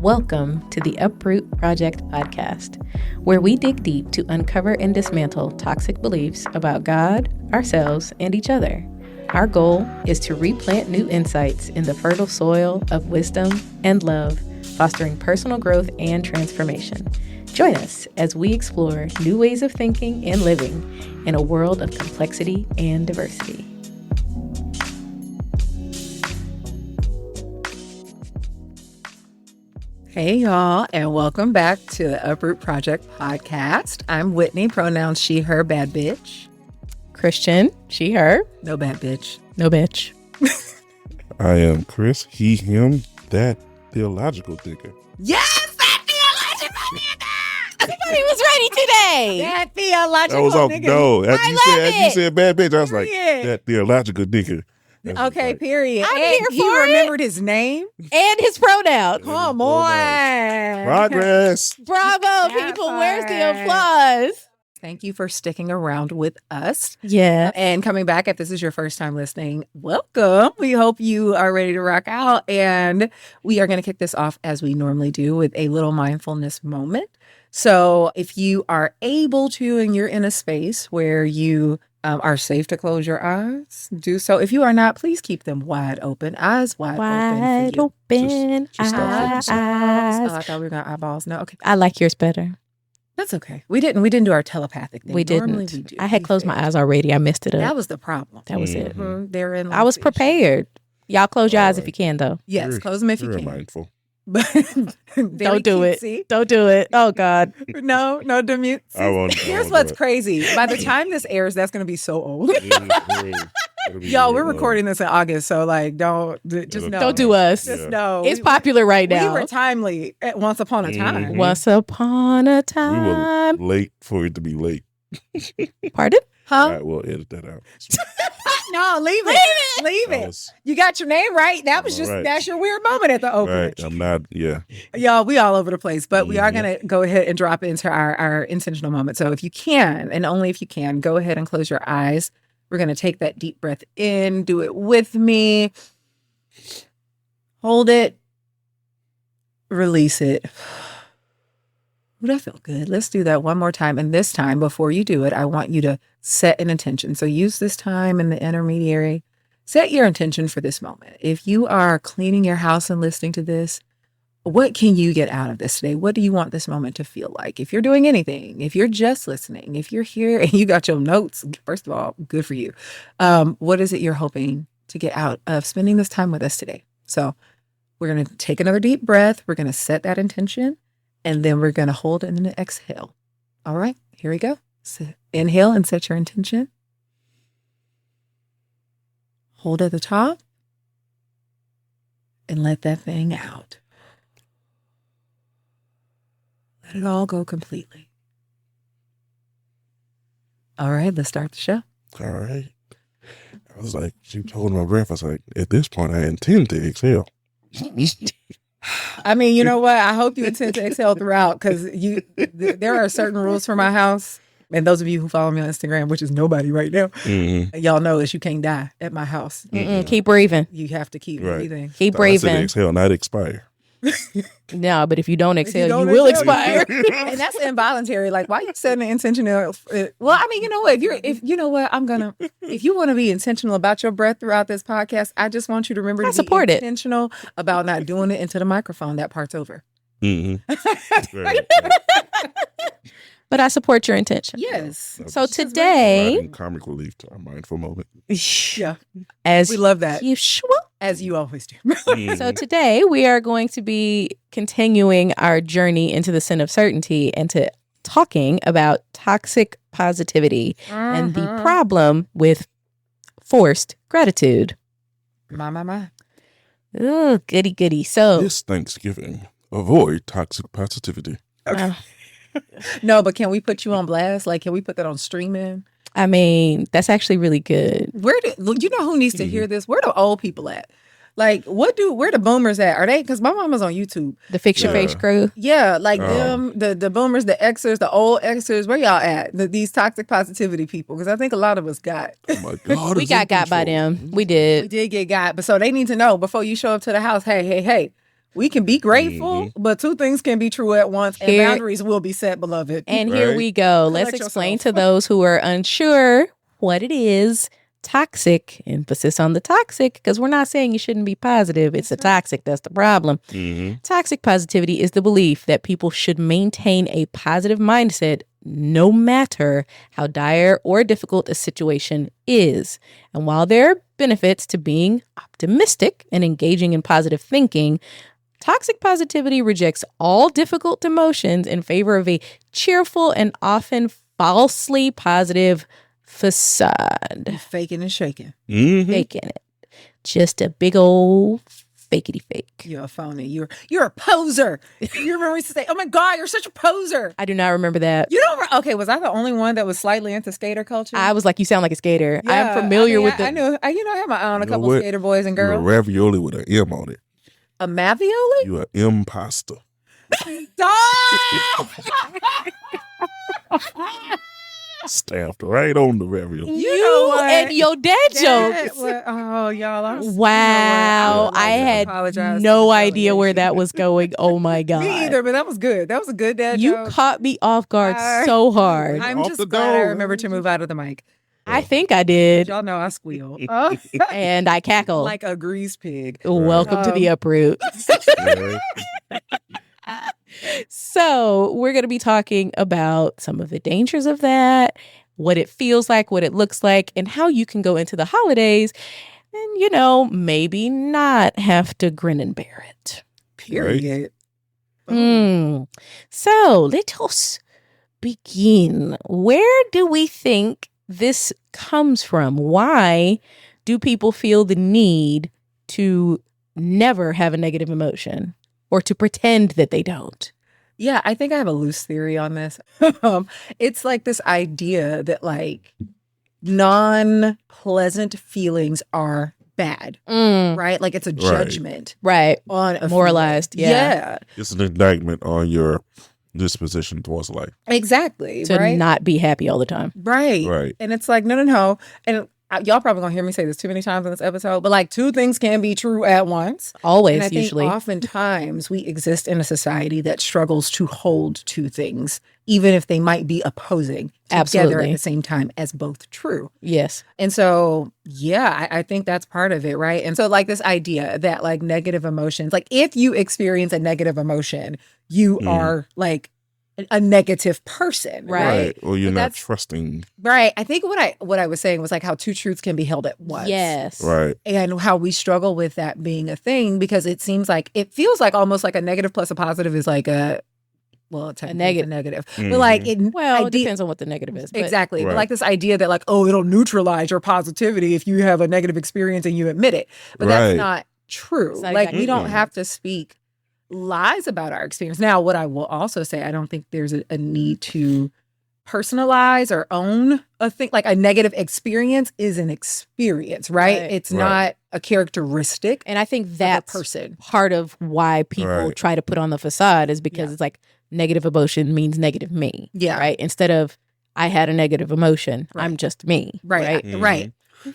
Welcome to the Uproot Project Podcast, where we dig deep to uncover and dismantle toxic beliefs about God, ourselves, and each other. Our goal is to replant new insights in the fertile soil of wisdom and love, fostering personal growth and transformation. Join us as we explore new ways of thinking and living in a world of complexity and diversity. Hey, y'all, and welcome back to the Uproot Project Podcast. I'm Whitney, pronouns she, her, bad bitch. Christian, she, her. No bad bitch. No bitch. I am Chris, he, him, that theological thinker. Yes, that theological nigga! Everybody was ready today. That theological That was all, nigga. no, after you said bad bitch, I was like, Yeah. that theological nigga. That's Okay, like, period. I'm And here he for it. remembered his name. And his pronoun. Come on. Progress. Bravo, That people. Where's the part. applause? Thank you for sticking around with us Yeah. and coming back. If this is your first time listening, welcome. We hope you are ready to rock out. And we are going to kick this off as we normally do with a little mindfulness moment. So if you are able to and you're in a space where you are safe to close your eyes, do so. If you are not, please keep them wide open. Eyes wide Wide open for you. open. Just stop eyes. Oh, I thought we were going to eyeballs. No, okay. I like yours better. That's okay. We didn't do our telepathic thing. We Normally didn't. we do. I had We closed my failed. eyes already. I messed it up. That was the problem. That was it. Mhm. Therein I was lies the issue. prepared. Y'all close your eyes if Alright. you can, though. Yes, Very- close them if you very can. mindful. But Don't do it. Don't do it. Oh, God. No demute. I won't. Here's what's crazy. By the time this airs, that's going to be so old. Y'all, we're recording this in August, so like, just know. Don't do us. Just Yeah. know. It's popular right We now. were timely at once upon a time. Mhm. Once upon a We were time. late for it to be late. Pardon? All Huh? right, we'll edit that out. No, leave it. Leave That it. was- You got your name right. That was All just, right. that's your weird moment at the opening. Right, I'm not, yeah. Y'all, we all over the place, but we are Mhm. going to go ahead and drop into our intentional moment. So if you can, and only if you can, go ahead and close your eyes. We're going to take that deep breath in. Do it with me. Hold it. Release it. Ooh, that felt good. Let's do that one more time. And this time, before you do it, I want you to set an intention. So use this time in the intermediary. Set your intention for this moment. If you are cleaning your house and listening to this, what can you get out of this today? What do you want this moment to feel like? If you're doing anything, if you're just listening, if you're here and you got your notes, first of all, good for you. What is it you're hoping to get out of spending this time with us today? So we're going to take another deep breath. We're going to set that intention, and then we're going to hold it and then exhale. All right, here we go. So inhale and set your intention. Hold at the top and let that thing out. Let it all go completely. All right, let's start the show. All right. I was like, she was holding my breath. I was like, at this point, I intend to exhale. I mean, you know what? I hope you intend to exhale throughout, because there are certain rules for my house. And those of you who follow me on Instagram, which is nobody right now, Mm-hmm. y'all know is you can't die at my house. Mm-mm, keep breathing. You have to keep Right. breathing. Keep I said breathing. exhale, not expire. No, but if you don't exhale, don't you will exhale, expire. And that's involuntary. Like, why you setting an intentional? Well, I mean, you know what? If you want to be intentional about your breath throughout this podcast, I just want you to remember I to support be it. intentional about not doing it into the microphone. That part's over. Mm-hmm. Right. But I support your intention. Yes. So today, Providing comic relief to our mindful moment. Yeah. as We love that, usual. as you always do. So today we are going to be continuing our journey into the sin of certainty and to talking about toxic positivity and the problem with forced gratitude. My. Oh, goody, goody. So This Thanksgiving, avoid toxic positivity. No, but can we put you on blast? Like, can we put that on streaming? I mean, that's actually really good. You know who needs to hear this? Where the old people at? Like, where the boomers at? Are they? Because my mama's on YouTube. The Fix Your Yeah. Face crew. Yeah, like Oh. the boomers, the Xers, the old Xers. Where y'all at? These toxic positivity people. Because I think a lot of us got. Oh my God. We it's in got by control. them. We We did. did get got. But so they need to know before you show up to the house, hey, We can be grateful, but two things can be true at once, and boundaries will be set, beloved. And here we go. Let's explain to those who are unsure what it is. Toxic, emphasis on the toxic, because we're not saying you shouldn't be positive. It's the toxic that's the problem. Toxic positivity is the belief that people should maintain a positive mindset no matter how dire or difficult a situation is. And while there are benefits to being optimistic and engaging in positive thinking, toxic positivity rejects all difficult emotions in favor of a cheerful and often falsely positive facade. Faking and shaking. Faking it. Just a big old fakety fake. You're a phony. You're a poser. You remember we used to say, oh my God, you're such a poser. I do not remember that. You don't okay, was I the only one that was slightly into skater culture? I was like, you sound like a skater. Yeah, I'm familiar with the... I knew, I had my eye on a couple of skater boys and girls. You're a ravioli with an M on it. A mavioli? You're an imposter. Stop! Stamped right on the ravioli. You know what? And your dad jokes. Oh, y'all. Wow. I had no idea where that was going. Oh my God. Me either, but that was good. That was a good dad joke. You caught me off guard so hard. I'm just glad I remembered to move out of the mic. I think I did. Y'all know I squeal. And I cackle. Like a grease pig. Welcome to the Uproot. So we're going to be talking about some of the dangers of that, what it feels like, what it looks like, and how you can go into the holidays and, maybe not have to grin and bear it. Period. So let us begin. Where do we think this comes from? Why do people feel the need to never have a negative emotion? Or to pretend that they don't? Yeah, I think I have a loose theory on this. It's like this idea that like non-pleasant feelings are bad, right? Like it's a judgment. Right. On a moralized. Yeah. It's an indictment on your disposition towards life. Exactly. To not be happy all the time. Right. And it's like, no. And y'all probably gonna hear me say this too many times in this episode, but like two things can be true at once. Always, and I think usually. Oftentimes we exist in a society that struggles to hold two things, even if they might be opposing together at the same time as both true. Yes. And so, yeah, I think that's part of it, right? And so like this idea that like negative emotions, like if you experience a negative emotion, you are like a negative person, right? Or you're not trusting. Right. I think what I was saying was like how two truths can be held at once. Yes. Right. And how we struggle with that being a thing because it feels like almost like a negative plus a positive is like it's a negative. But like it depends on what the negative is. Exactly. Right. But like this idea that like, oh, it'll neutralize your positivity if you have a negative experience and you admit it. But that's not true. Like we don't have to speak lies about our experience. Now, what I will also say, I don't think there's a need to personalize or own a thing. Like a negative experience is an experience, right? It's not a characteristic. And I think that's part of why people try to put on the facade is because it's like negative emotion means negative me. Yeah. Right? Instead of I had a negative emotion, I'm just me. Right. Right.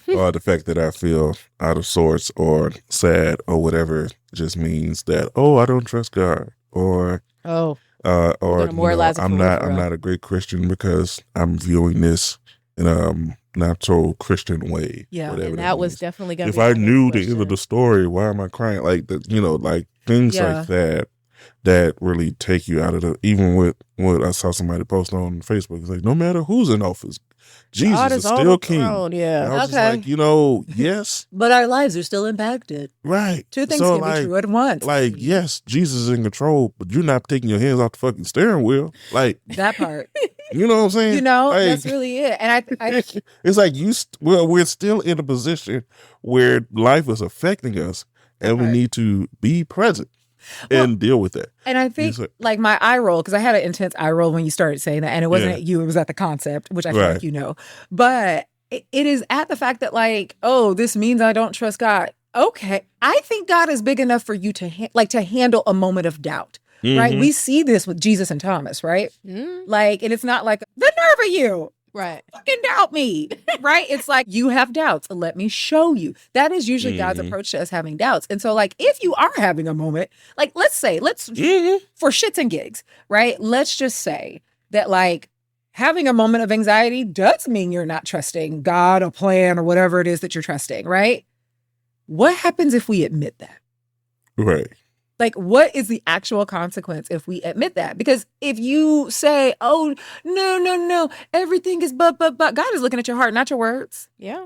Or the fact that I feel out of sorts or sad or whatever just means that, I don't trust God or I'm not a great Christian because I'm viewing this in a not so Christian way. Yeah, and that was definitely going to be. If I knew the end of the story, why am I crying? Like like things like that really take you out of the. Even with what I saw somebody post on Facebook, it's like no matter who's in office, Jesus is still king. Yeah. And I was just like, yes. But our lives are still impacted. Right. Two things can be true at once. Like, yes, Jesus is in control, but you're not taking your hands off the fucking steering wheel. Like that part. You know what I'm saying? That's really it. And I it's like we're still in a position where life is affecting us and we need to be present. And deal with that. And I think like my eye roll, because I had an intense eye roll when you started saying that. And it wasn't at you, it was at the concept, which I feel like you know. But it is at the fact that like, this means I don't trust God. Okay. I think God is big enough for you to handle a moment of doubt. Mm-hmm. Right? We see this with Jesus and Thomas, right? Mm-hmm. Like, and it's not like the nerve of you. Right. Fucking doubt me. Right? It's like, you have doubts. Let me show you. That is usually God's approach to us having doubts. And so like, if you are having a moment, like, for shits and gigs, right? Let's just say that like having a moment of anxiety does mean you're not trusting God, a plan, or whatever it is that you're trusting, right? What happens if we admit that? Right. Like, what is the actual consequence if we admit that? Because if you say, oh, no, everything is but, God is looking at your heart, not your words. Yeah.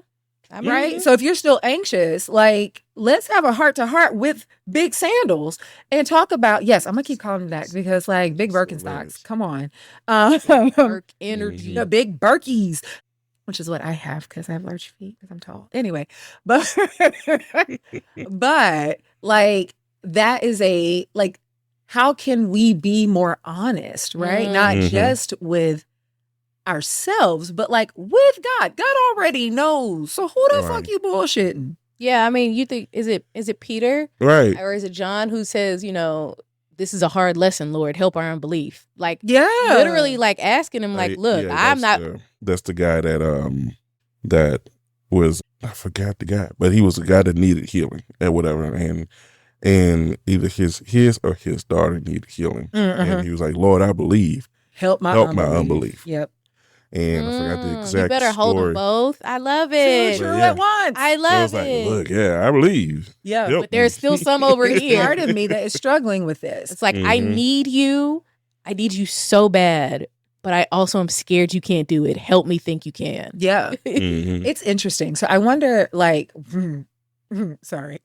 Right? So if you're still anxious, like, let's have a heart-to-heart with big sandals and talk about, yes, I'm going to keep calling them that because, like, big Birkenstocks, come on. Birk energy. The big Birkies, which is what I have because I have large feet because I'm tall. Anyway, but like, that is like, how can we be more honest, right? Not just with ourselves, but like with God. God already knows. So who the fuck you bullshitting? Yeah, I mean, you think, is it Peter? Right. Or is it John who says, this is a hard lesson, Lord, help our unbelief? Like, literally like asking him, like, look, I'm not. That's the guy that was, I forgot the guy, but he was the guy that needed healing and whatever. And either his or his daughter needed healing. And he was like, Lord, I believe. Help my unbelief. Yep. And I forgot the exact story. You better hold them both. I love it. True at once. I love it. Look, I believe. Yeah. But there's still some over here. Part of me that is struggling with this. It's like, I need you. I need you so bad. But I also am scared you can't do it. Help me think you can. Yeah. It's interesting. So I wonder, like... sorry.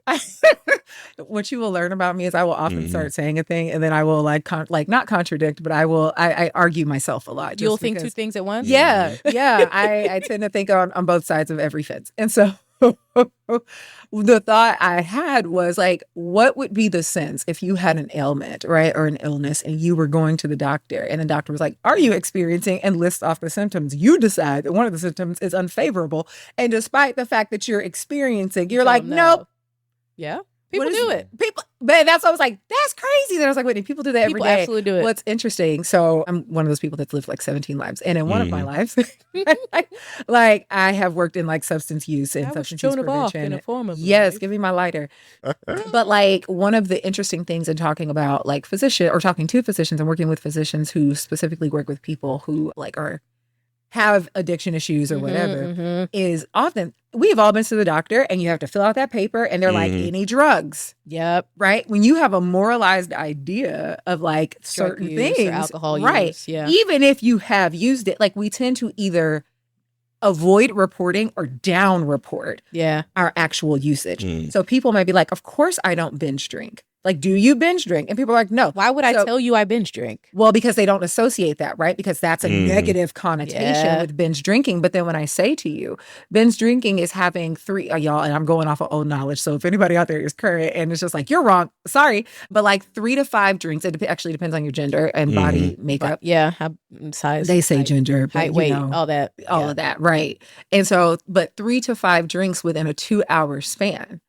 What you will learn about me is I will often start saying a thing and then I will not contradict, but I argue myself a lot. You'll think two things at once? Yeah. Yeah. I tend to think on both sides of every fence. And so the thought I had was like, what would be the sense if you had an ailment, right? Or an illness and you were going to the doctor and the doctor was like, are you experiencing, and lists off the symptoms. You decide that one of the symptoms is unfavorable. And despite the fact that you're experiencing, you're like, nope. Yeah. People do it. But that's what I was like, that's crazy. Then I was like, Whitney, people do that every day. People absolutely do it. What's interesting, so I'm one of those people that's lived like 17 lives. And in one of my lives, like I have worked in like substance use and substance use prevention. In a form of give me my lighter. But like one of the interesting things in talking about like talking to physicians and working with physicians who specifically work with people who like have addiction issues or whatever is often we've all been to the doctor and you have to fill out that paper and they're like, any drugs? Yep. Right? When you have a moralized idea of like certain things, or alcohol use, even if you have used it, like we tend to either avoid reporting or down report our actual usage. So people might be like, of course I don't binge drink. Like, do you binge drink? And people are like, no. Why would I tell you I binge drink? Well, because they don't associate that, right? Because that's a negative connotation with binge drinking. But then when I say to you, binge drinking is having y'all, and I'm going off of old knowledge. So if anybody out there is current and it's just like, you're wrong, sorry. But like 3 to 5 drinks, it actually depends on your gender and body makeup. Size. They say gender, but height, weight, all that. All of that, right. And so, but 3 to 5 drinks within a 2-hour span.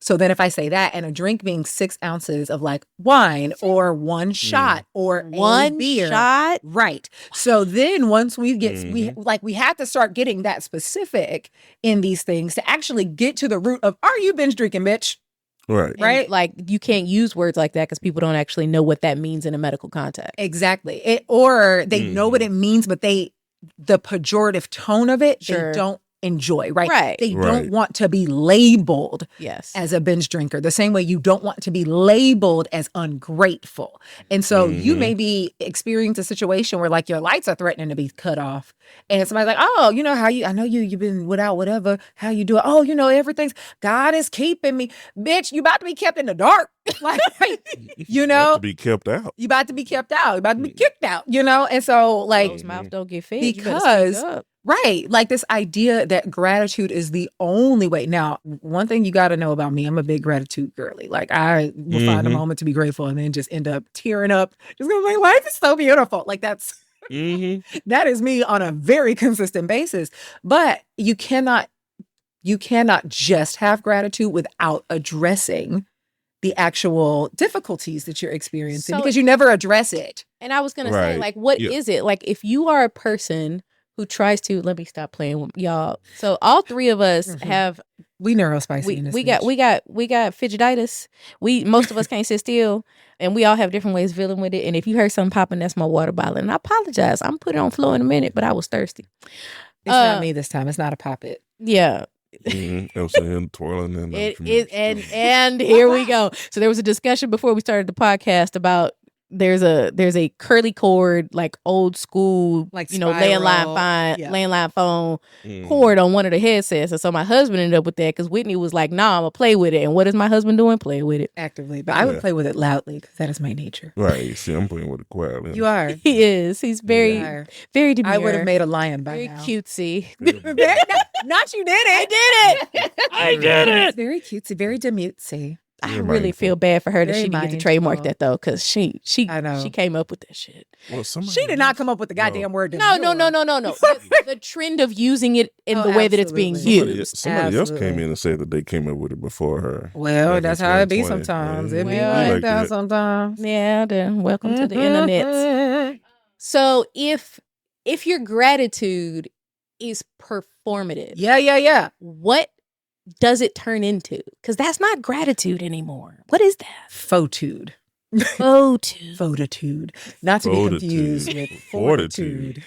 So then if I say that, and a drink being 6 ounces of like wine or 1 shot or one beer, shot, right? So then once we get, we have to start getting that specific in these things to actually get to the root of, are you binge drinking, bitch? Right. Right. Like you can't use words like that because people don't actually know what that means in a medical context. Exactly. Or they know what it means, but the pejorative tone of it, they don't enjoy, right? They don't want to be labeled as a binge drinker, the same way you don't want to be labeled as ungrateful. And so you may be experiencing a situation where like your lights are threatening to be cut off and somebody's like, oh, you know how I know you've been without whatever, how you do it. Oh, everything's, God is keeping me. Bitch, you about to be kept in the dark. Like, you about to be kept out. You about to be kept out. You about to be kicked out, And so like, those mouths don't get fed because right. Like this idea that gratitude is the only way. Now, one thing you got to know about me, I'm a big gratitude girly. Like I will find a moment to be grateful and then just end up tearing up. Just going like, life is so beautiful. Like that's, that is me on a very consistent basis. But you cannot just have gratitude without addressing the actual difficulties that you're experiencing because you never address it. And I was going to say, like, what is it? Like if you are a person who tries to, let me stop playing with y'all. So all three of us have, we neurospicy. We got fidgetitis. Most of us can't sit still, and we all have different ways of dealing with it. And if you heard something popping, that's my water bottle. And I apologize. I'm putting it on the floor in a minute, but I was thirsty. It's not me this time. It's not a poppet. Yeah. It was him twirling and and here we go. So there was a discussion before we started the podcast about there's a curly cord, like old school, like landline phone cord on one of the headsets. And so my husband ended up with that because Whitney was like, "Nah, I'm gonna play with it." And what is my husband doing? Playing with it actively, but I would play with it loudly because that is my nature. Right? See, I'm playing with it quietly. You are. He is. He's very demure. I would have made a lion by very now. Cutesy. Not you did it. I did it. Very cutesy. Very demutesy. I really feel bad for her that she didn't get to trademark that though, because she came up with that shit. Well, she did not come up with the goddamn word. No. The trend of using it in the way that it's being used. Somebody else came in and said that they came up with it before her. Well, that's how it be sometimes. It be like that sometimes. Yeah, then welcome to the internet. So if your gratitude is performative, yeah, what does it turn into? Because that's not gratitude anymore. What is that? Fotude. Fotitude. Not to be confused with fortitude.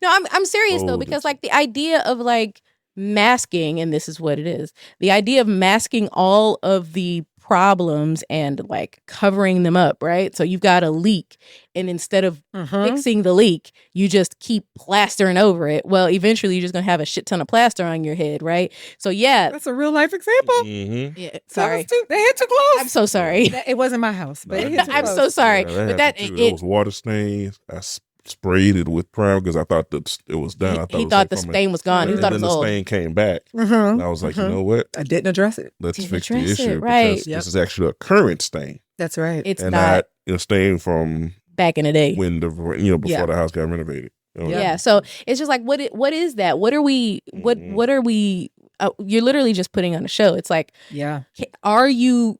No, I'm serious though, because like the idea of like masking, and this is what it is, the idea of masking all of the problems and like covering them up, right? So you've got a leak, and instead of fixing the leak, you just keep plastering over it. Well, eventually you're just gonna have a shit ton of plaster on your head, right? So yeah, that's a real life example. Yeah, sorry, they hit too close. I'm so sorry. It wasn't my house, but it hit too I'm close. so sorry. Yeah, but that it was water stains. I sprayed it with primer because I thought that it was done. He thought the stain was gone. He thought it was old. And then the stain came back. And I was like, you know what? I didn't address it. Let's fix the issue, right? Because this is actually a current stain. That's right. It's and not a stain from back in the day when before the house got renovated. Yeah. So it's just like, what is that? What are we? What are we? You're literally just putting on a show. It's like, are you?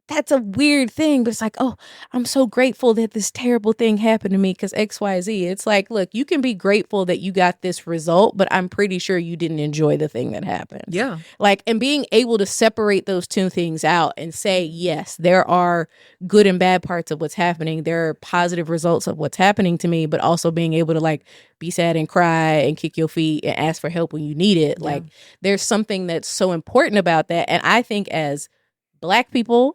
That's a weird thing, but it's like, oh, I'm so grateful that this terrible thing happened to me because XYZ. It's like, look, you can be grateful that you got this result, but I'm pretty sure you didn't enjoy the thing that happened. Yeah. Like, and being able to separate those two things out and say, yes, there are good and bad parts of what's happening. There are positive results of what's happening to me, but also being able to like be sad and cry and kick your feet and ask for help when you need it. Yeah. Like, there's something that's so important about that. And I think as Black people,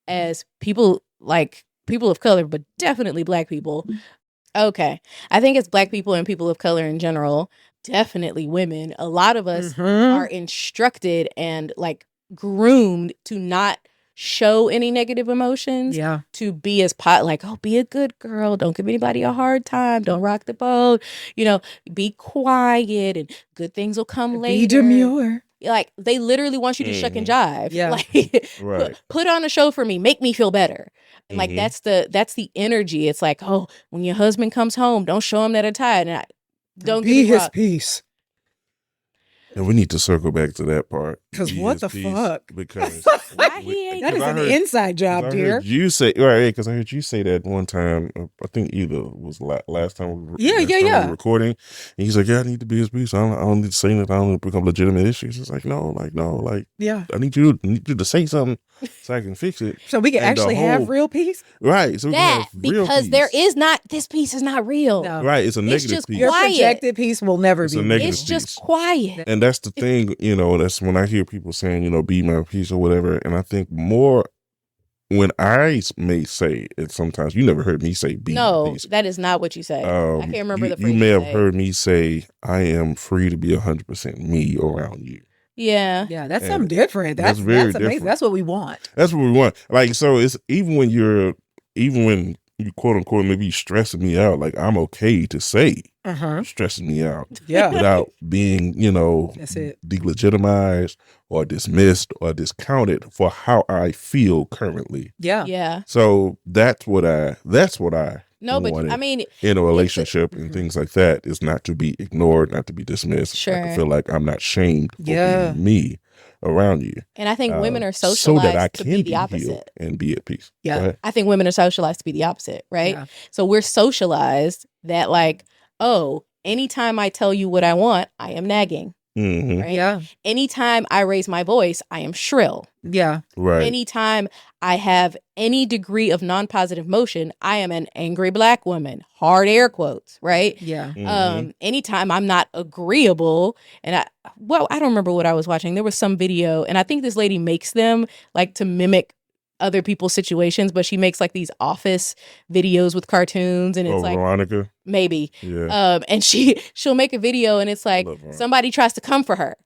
as people of color, but definitely Black people. Okay. I think as Black people and people of color in general, definitely women, a lot of us are instructed and like groomed to not show any negative emotions. Yeah. To be as be a good girl. Don't give anybody a hard time. Don't rock the boat. Be quiet and good things will come later. Be demure. Like, they literally want you to shuck and jive. Yeah. Like, right. put on a show for me. Make me feel better. Like, that's the energy. It's like, oh, when your husband comes home, don't show him that I'm tired. And don't be his peace. And we need to circle back to that part. Because what the fuck? Because that is an inside job, dear. You say because I heard you say that one time. I think either was last time. We were recording. And he's like, "Yeah, I need to be his piece. I don't need to say that. I don't need to become legitimate issues." It's like, no. Yeah. I need you to say something so I can fix it. So we can actually have real peace, right? So because there is not. This piece is not real. No. Right? It's a negative piece. Your projected piece will never be. It's just quiet. And that's the thing, that's when I hear people saying, be my peace or whatever. And I think more when I may say it sometimes, you never heard me say be my peace. That is not what you say. I can't remember the phrase. You may have heard me say, I am free to be 100% me around you. Yeah. Yeah, that's something different. That's very amazing. Different. That's what we want. That's what we want. Like, so it's even when you quote unquote maybe stressing me out, like I'm okay to say stressing me out. Yeah. Without being, that's it. Delegitimized or dismissed or discounted for how I feel currently. Yeah. Yeah. So that's what I No, but I mean, in a relationship and things like that is not to be ignored, not to be dismissed. Sure. I feel like I'm not shamed for being me around you. And I think women are socialized so that I to can be the opposite and be at peace. Yeah. I think women are socialized to be the opposite, right? Yeah. So we're socialized that like, oh, anytime I tell you what I want, I am nagging. Mm-hmm. Right? Yeah. Anytime I raise my voice, I am shrill. Yeah. Right. Anytime I have any degree of non-positive motion, I am an angry Black woman. Hard air quotes, right? Yeah. Mm-hmm. Anytime I'm not agreeable, and I don't remember what I was watching. There was some video, and I think this lady makes them like to mimic other people's situations, but she makes like these office videos with cartoons, and it's like Veronica, maybe, yeah. And she'll make a video, and it's like somebody tries to come for her,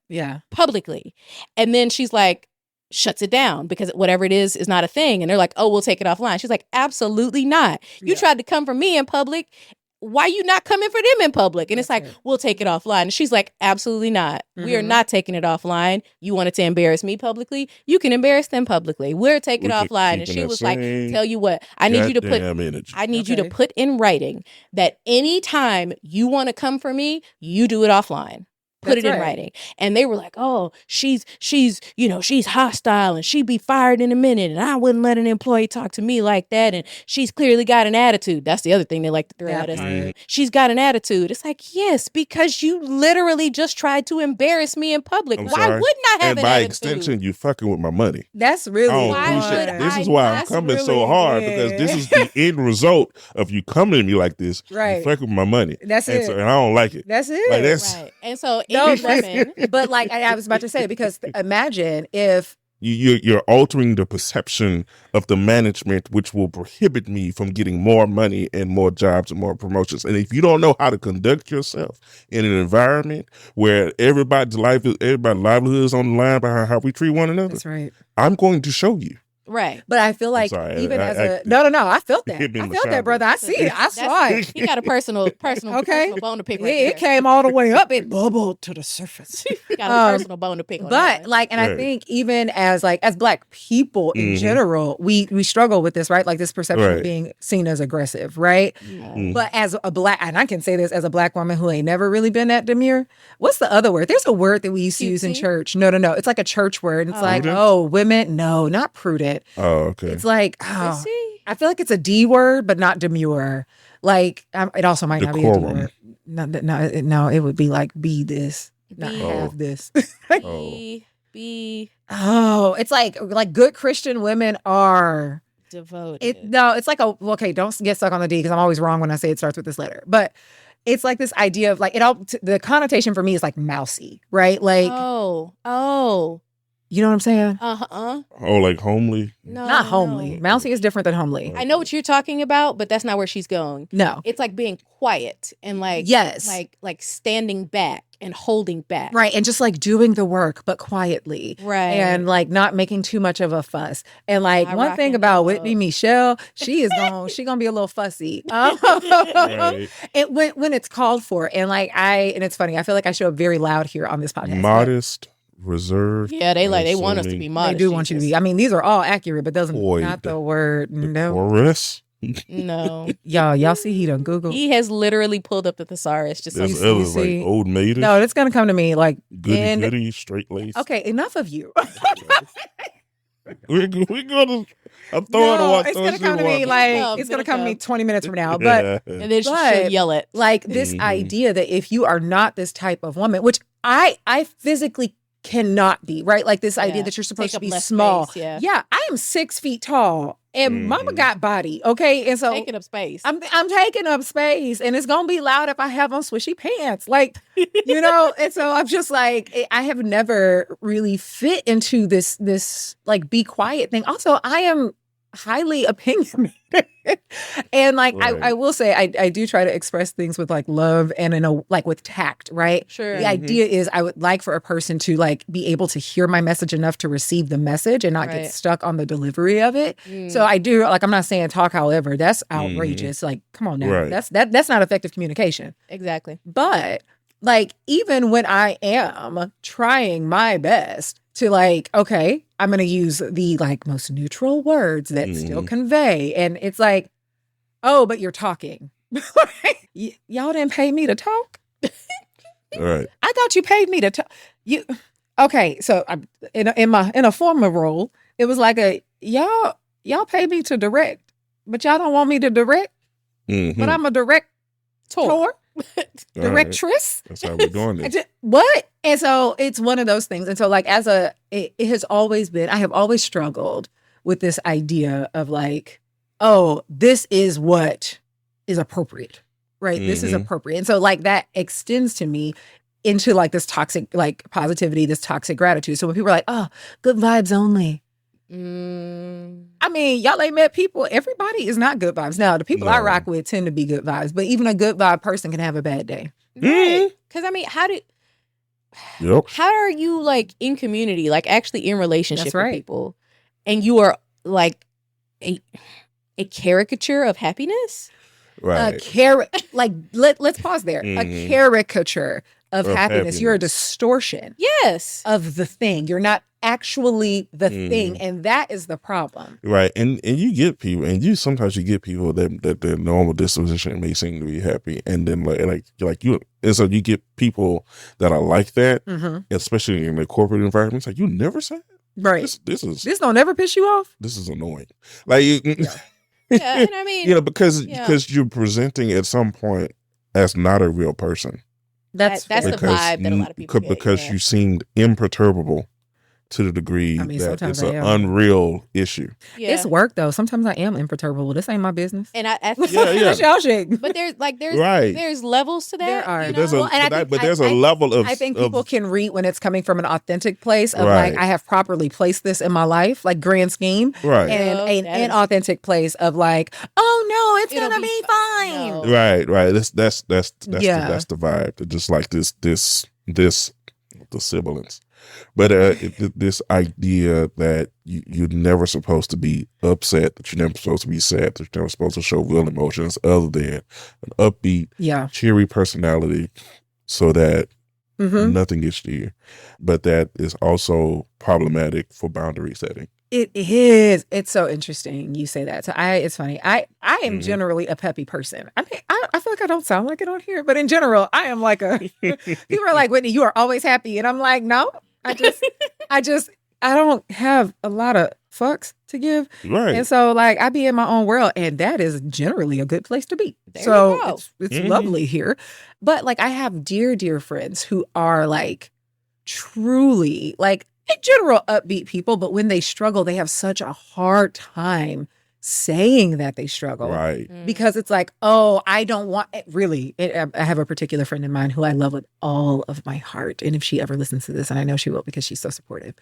publicly, and then she's like shuts it down because whatever it is not a thing, and they're like, oh, we'll take it offline. She's like, absolutely not. You tried to come for me in public. Why you not coming for them in public? And it's like, we'll take it offline. And she's like, absolutely not. Mm-hmm. We are not taking it offline. You wanted to embarrass me publicly? You can embarrass them publicly. We're taking it offline. And she was like, tell you what, I need you to put in writing that anytime you want to come for me, you do it offline. Put it in writing. And they were like, oh, she's hostile and she'd be fired in a minute. And I wouldn't let an employee talk to me like that. And she's clearly got an attitude. That's the other thing they like to throw at us. Mm-hmm. She's got an attitude. It's like, yes, because you literally just tried to embarrass me in public. Why wouldn't I have an attitude? And by extension, you fucking with my money. That's really This is why I'm coming really so hard because this is the end result of you coming to me like this. Right. You fucking with my money. That's it. And I don't like it. That's it. Like, that's, right. And so women, but like I was about to say, because imagine if you're altering the perception of the management, which will prohibit me from getting more money and more jobs and more promotions. And if you don't know how to conduct yourself in an environment where everybody's livelihood is on the line by how we treat one another, that's right. I'm going to show you. Right. But I feel like I felt that. I felt that, brother. I see it. I saw it. He got a personal bone to pick right there. It came all the way up. It bubbled to the surface. He got a personal bone to pick on that. But like, and I think even as Black people in general, we struggle with this, right? Like this perception of being seen as aggressive, right? Mm-hmm. But as a Black, and I can say this as a Black woman who ain't never really been that demure. What's the other word? There's a word that we used to use in church. No. It's like a church word. It's like, women. No, not prudent. Oh, okay. It's like, I feel like it's a D word, but not demure. Like, it also might not be a D word. No, it would be like, be this, not have this. Be. Oh, it's like good Christian women are devoted. It's like don't get stuck on the D because I'm always wrong when I say it starts with this letter. But it's like this idea of like, the connotation for me is like mousy, right? Like, you know what I'm saying? Uh-huh. Oh, like homely? No, not homely. No. Mousy is different than homely. I know what you're talking about, but that's not where she's going. No. It's like being quiet and like, yes, like standing back and holding back. Right. And just like doing the work, but quietly. Right. And like not making too much of a fuss. And like one thing about Whitney Michelle, she is gonna be a little fussy. Right. When it's called for. And like and it's funny, I feel like I show up very loud here on this podcast. Modest. Reserved. Yeah, they want us to be modest. They do want you to be. I mean, these are all accurate, but not the word. No. Chorus. No. Y'all see he done Google. He has literally pulled up the thesaurus. Just like old maiden. No, it's gonna come to me like goody, straight lace. Okay, enough of you. we're gonna. I'm throwing it's gonna come to me like it's gonna come to me 20 minutes from now. But and then she'll yell it like this idea that if you are not this type of woman, which I physically cannot be, right? Like this idea that you're supposed to be small. Space, I am 6 feet tall and mama got body. Okay. And so taking up space. I'm taking up space and it's going to be loud if I have on swishy pants. Like, you know, and so I'm just like, I have never really fit into this like be quiet thing. Also, I am highly opinionated. And like I will say I do try to express things with like love and with tact, right? Sure. The idea is I would like for a person to like be able to hear my message enough to receive the message and not get stuck on the delivery of it. So I do I'm not saying talk however, that's outrageous. Like, come on now. Right. That's not effective communication. Exactly. But like even when I am trying my best to like, okay, I'm going to use the like most neutral words that still convey. And it's like, oh, but you're talking. Y'all didn't pay me to talk. All right. I thought you paid me to talk. Okay. So in a former role, it was like y'all pay me to direct, but y'all don't want me to direct. But I'm a director. directress. That's how we're doing this. What? And so it's one of those things. And so like it has always been, I have always struggled with this idea of like, oh, this is what is appropriate, right? This is appropriate. And so like that extends to me into like this toxic, like positivity, this toxic gratitude. So when people are like, oh, good vibes only. I mean, y'all ain't met people. Everybody is not good vibes. Now, the people I rock with tend to be good vibes, but even a good vibe person can have a bad day. Right. Because I mean, how are you like in community, like actually in relationship with people, and you are like a caricature of happiness? Right. Let's pause there. A caricature of happiness. You're a distortion. Yes. Of the thing. You're not actually the thing, and that is the problem. Right. And you get people, and sometimes you get people that their normal disposition may seem to be happy, and then like you, and so you get people that are like that, especially in the corporate environment. It's like, you never said, right? This don't never piss you off. This is annoying. Like, yeah, and I mean, because you're presenting at some point as not a real person. That's the vibe that a lot of people get. Because you seemed imperturbable to the degree that it's an unreal issue. Yeah. It's work though. Sometimes I am imperturbable. This ain't my business. And I that's y'all shit. But there's levels to that. There are. There's a level of. I think people can read when it's coming from an authentic place of like, I have properly placed this in my life, like grand scheme, right? And an inauthentic place of like, oh no, it's gonna be fine. No. Right. That's the vibe. Just like this the sibilance. But this idea that you're never supposed to be upset, that you're never supposed to be sad, that you're never supposed to show real emotions other than an upbeat, cheery personality, so that nothing gets to you. But that is also problematic for boundary setting. It is. It's so interesting you say that. So it's funny. I am generally a peppy person. I mean, I feel like I don't sound like it on here, but in general, I am like people are like, Whitney, you are always happy. And I'm like, no, I don't have a lot of fucks to give. Right. And so like I be in my own world, and that is generally a good place to be. There you go. It's lovely here. But like I have dear friends who are like truly like in general upbeat people, but when they struggle, they have such a hard time saying that they struggle. Right. Because it's like, oh, I don't want it. Really. I have a particular friend of mine who I love with all of my heart. And if she ever listens to this, and I know she will because she's so supportive,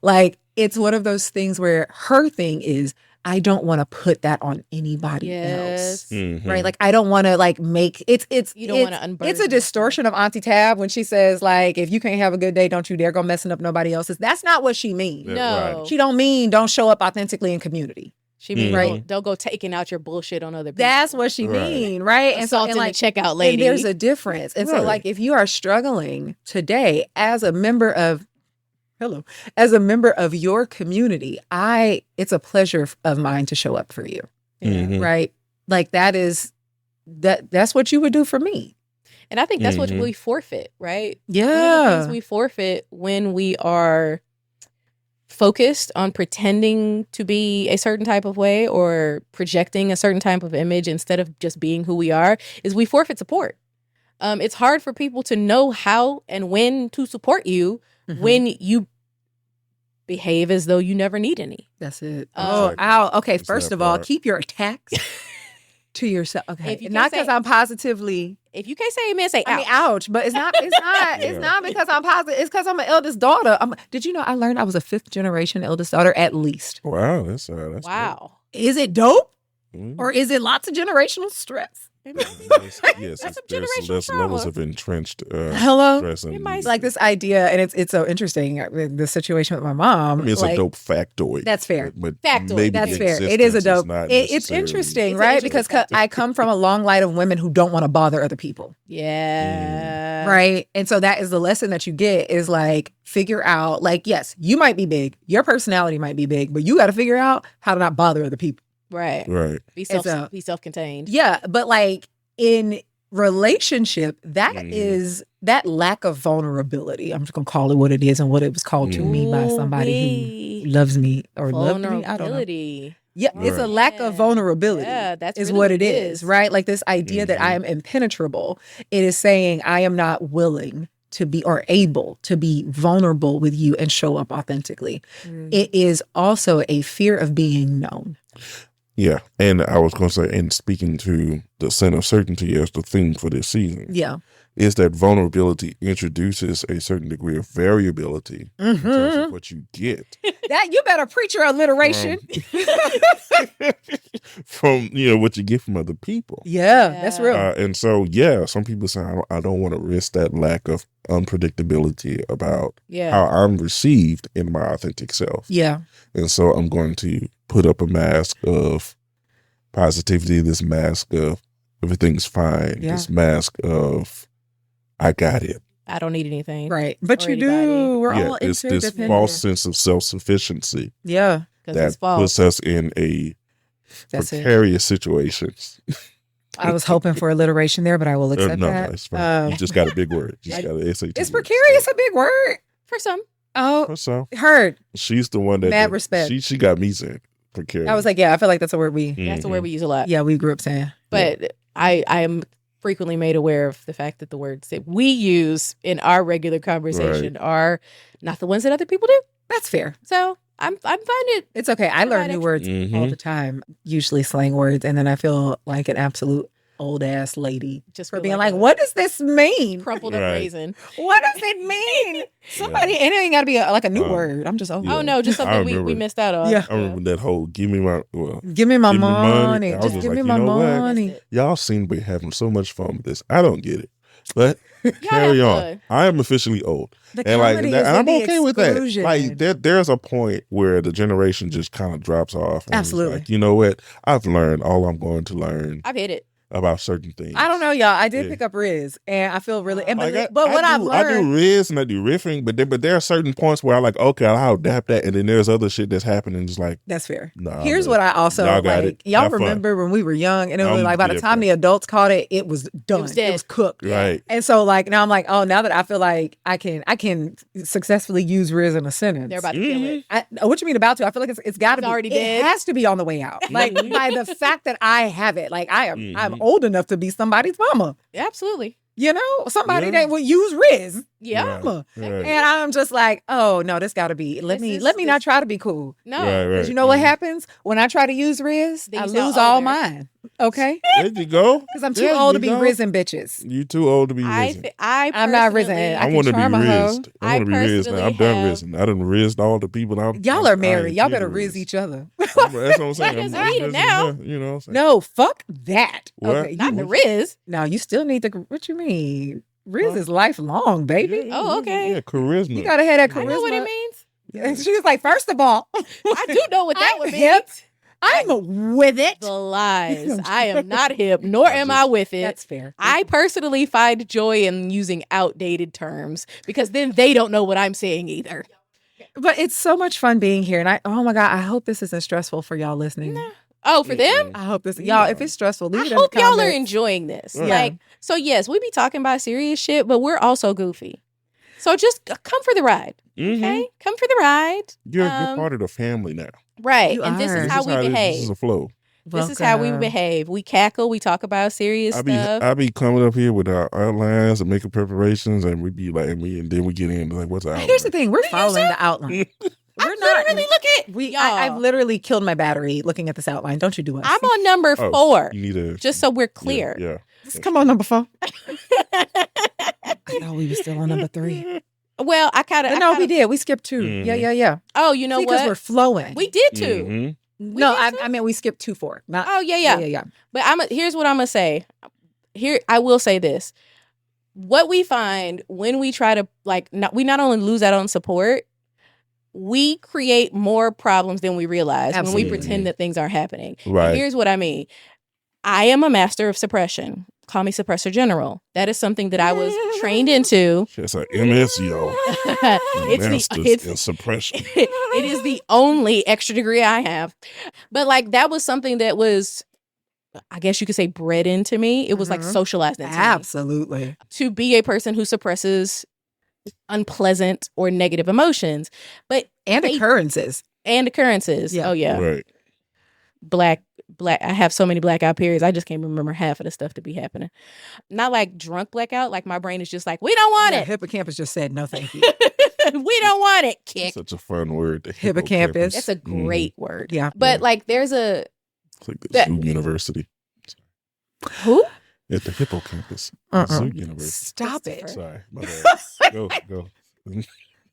like it's one of those things where her thing is, I don't want to put that on anybody else. Right? Like I don't want to like make you don't want to unburden. It's a distortion of Auntie Tab when she says like, if you can't have a good day, don't you dare go messing up nobody else's. That's not what she means. No. Right. She don't mean don't show up authentically in community. She mean don't go taking out your bullshit on other people. That's what she mean, right? Assaulting the checkout lady. And there's a difference. And so like if you are struggling today as a member of your community, it's a pleasure of mine to show up for you. Right? Like that's what you would do for me. And I think that's what we forfeit, right? Yeah. One of the things we forfeit when we are focused on pretending to be a certain type of way or projecting a certain type of image instead of just being who we are is we forfeit support. It's hard for people to know how and when to support you when you behave as though you never need any. That's it. Okay. First of all, keep your attacks to yourself. Okay. Not because I'm positively. If you can't say amen, say ouch. I mean, ouch. But it's not. It's not because I'm positive. It's because I'm an eldest daughter. Did you know I learned I was a 5th generation eldest daughter at least? Wow, that's wow. Dope. Is it dope, or is it lots of generational stress? Yes, there's levels of entrenched stress. Like this idea, and it's so interesting. The situation with my mom. I mean, it's like, a dope factoid. That's fair. But factoid. That's fair. It is a dope. It's interesting, right? Because I come from a long line of women who don't want to bother other people. Yeah. Right. And so that is the lesson that you get is like figure out like, yes, you might be big, your personality might be big, but you got to figure out how to not bother other people. Right. Be self-contained. Yeah, but like in relationship, that is that lack of vulnerability, I'm just going to call it what it is and what it was called to me by somebody who loves me or loved me. I don't know. Yeah, it's a lack of vulnerability. Yeah, that's really what it is, right? Like this idea that I am impenetrable. It is saying I am not willing to be or able to be vulnerable with you and show up authentically. It is also a fear of being known. Yeah. And I was going to say, and speaking to the sin of certainty as the theme for this season. Yeah. Is that vulnerability introduces a certain degree of variability in terms of what you get. That you better preach your alliteration. From what you get from other people. Yeah. That's real. And so, some people say, I don't want to risk that lack of unpredictability about how I'm received in my authentic self. Yeah. And so I'm going to put up a mask of positivity, this mask of everything's fine, this mask of I got it. I don't need anything. Right. But you do. We're all it's interdependent. this false sense of self-sufficiency. Yeah. That puts us in a precarious situations. I was hoping for alliteration there, but I will accept that. No, it's fine. You just got a big word. Is precarious a big word? For some. Oh, for some. Heard. She's the one that mad respect. She got me saying precarious. I was like, I feel like that's a word that's a word we use a lot. Yeah, we grew up saying. But I am frequently made aware of the fact that the words that we use in our regular conversation are not the ones that other people do. That's fair. So I'm fine. It's okay. I learn new words all the time, usually slang words, and then I feel like an absolute old ass lady just for being like, what does this mean? Crumpled up raisin. What does it mean? Somebody, and it ain't got to be like a new word. I'm just oh no, just something we missed out on. Yeah. I remember that whole give me my money. Just give me my money. Y'all seem to be having so much fun with this. I don't get it, but carry on. I am officially old, and I'm okay with that. Like there's a point where the generation just kind of drops off. Absolutely. Like, you know what? I've learned all I'm going to learn. I've hit it. About certain things. I don't know, y'all. I did pick up Riz, and I feel really. But what I've learned, I do Riz and I do riffing, but there are certain points where I like, okay, I'll adapt that, and then there's other shit that's happening. Just like that's fair. Nah, here's what I also like. Y'all remember when we were young, and it was like by the time the adults caught it, it was done. It was cooked. Right. And so like now I'm like, oh, now that I feel like I can successfully use Riz in a sentence. They're about to kill it. What you mean about to? I feel like it's got to be already dead. It has to be on the way out. Like by the fact that I have it, like I'm old enough to be somebody's mama. Absolutely. Somebody that will use Riz. Yeah. Right. And I'm just like, oh no, this gotta be let me not try to be cool. No. Because you know what happens? When I try to use Riz, I lose all mine. Okay? There you go. Because I'm too old to be rizzing bitches. You too old to be rizzing. I'm not rizzing. I want to be rizzed. I want to be rizzed now. I'm done rizzing. I done rizzed all the people. Y'all are married. Y'all better rizz each other. That's what I'm saying. I'm now. You know what I'm saying? No, fuck that. What? Okay, not the Riz. No, you still need the, what you mean? Riz is lifelong, baby. Oh, okay. Yeah, charisma. You gotta have that charisma. I know what it means. And she was like, first of all, I do know what that would mean. Hip. I'm with it. The lies. I am not hip, nor am I with it. That's fair. I personally find joy in using outdated terms because then they don't know what I'm saying either. But it's so much fun being here. And oh my God, I hope this isn't stressful for y'all listening. Oh, for them? I hope this, y'all, if it's stressful, leave it in the hope y'all comments. are enjoying this. Yeah. Like, so yes, we be talking about serious shit, but we're also goofy. So just come for the ride. Okay? Come for the ride. You're part of the family now. Right. And this is how we behave. This is a flow. This is how we behave. We cackle. We talk about serious stuff. I be coming up here with our outlines and making preparations, and we be like, and then we get in like, what's the outline? Here's the thing: we're following the outline. We're not really looking. I've literally killed my battery looking at this outline. Don't you do it? I'm on number 4. You need to, just so we're clear. Yeah. Come on, number 4. I thought we were still on number 3. Well, we did. We skipped 2. Yeah. Oh, you know what? Because we're flowing. We did 2. No, I mean we skipped 2, 4. Not, yeah. But here's what I'm gonna say. Here, I will say this: what we find when we try to we not only lose out on support, we create more problems than we realize when we pretend that things aren't happening. Right. And here's what I mean: I am a master of suppression. Call me Suppressor General. That is something that I was trained into. It's an MSO. It's in suppression. It is the only extra degree I have. But that was something that was I guess you could say, bred into me. It was like socialized into me. Absolutely. To be a person who suppresses unpleasant or negative emotions. And occurrences. Yeah. Oh, yeah. Right. Black. I have so many blackout periods. I just can't remember half of the stuff to be happening. Not like drunk blackout. Like my brain is just like, we don't want it. Hippocampus just said, no, thank you. We don't want it. Kick. Such a fun word. Hippocampus. That's a great word. Yeah. But like there's a... It's like the Zoo University. Who? At the hippocampus. Zoo University. Stop it. Sorry. My bad. Go.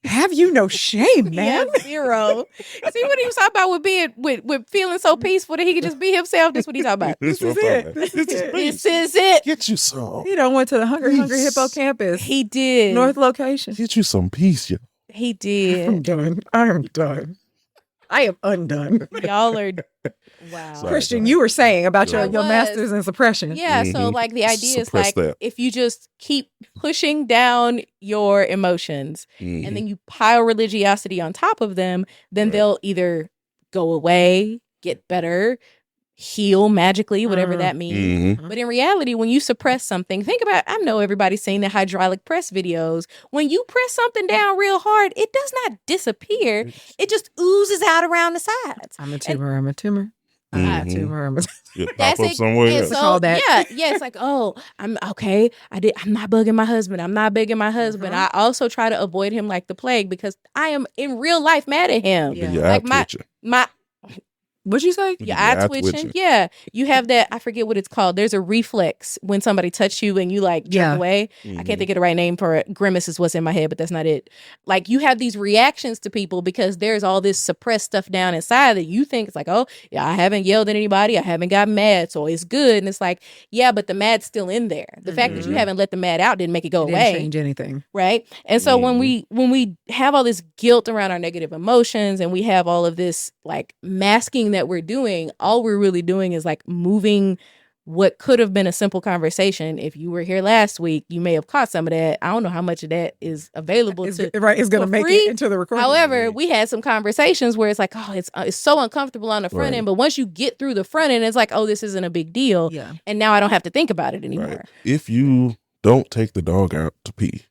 Have you no shame, man? Yeah, zero. See what he was talking about with being with feeling so peaceful that he could just be himself. That's what he's talking about. This is it. This is it. Get you some. He done went to the Hungry Hippocampus. He did. North location. Get you some peace, yo. He did. I'm done. I am undone. Y'all are wow. Sorry, Christian, you were saying about your was. master's in suppression. Yeah, so like the idea is like that. if you just keep pushing down your emotions and then you pile religiosity on top of them, then they'll either go away, get better, heal magically, whatever that means. But in reality, when you suppress something, think about, I know everybody's seen the hydraulic press videos. When you press something down real hard, it does not disappear. It just oozes out around the sides. I'm a tumor. I'm a tumor. Pop up somewhere else. So, yeah, it's like, oh, I'm okay. I'm not bugging my husband. I also try to avoid him like the plague because I am in real life mad at him. Yeah. Like my What'd you say? Your eye twitching. Yeah. You have that, I forget what it's called. There's a reflex when somebody touch you and you like jerk away. I can't think of the right name for it. Grimace is what's in my head, but that's not it. Like you have these reactions to people because there's all this suppressed stuff down inside that you think it's like, oh, yeah, I haven't yelled at anybody. I haven't gotten mad. So it's good. And it's like, yeah, but the mad's still in there. The fact that you haven't let the mad out didn't make it go away. Didn't change anything. Right. And so when we have all this guilt around our negative emotions and we have all of this like masking that we're doing, all we're really doing is like moving what could have been a simple conversation. If you were here last week, you may have caught some of that. I don't know how much of that is available It's going to make it into the recording. However, we had some conversations where it's like, oh, it's so uncomfortable on the front end. But once you get through the front end, it's like, oh, this isn't a big deal. Yeah. And now I don't have to think about it anymore. Right. If you don't take the dog out to pee,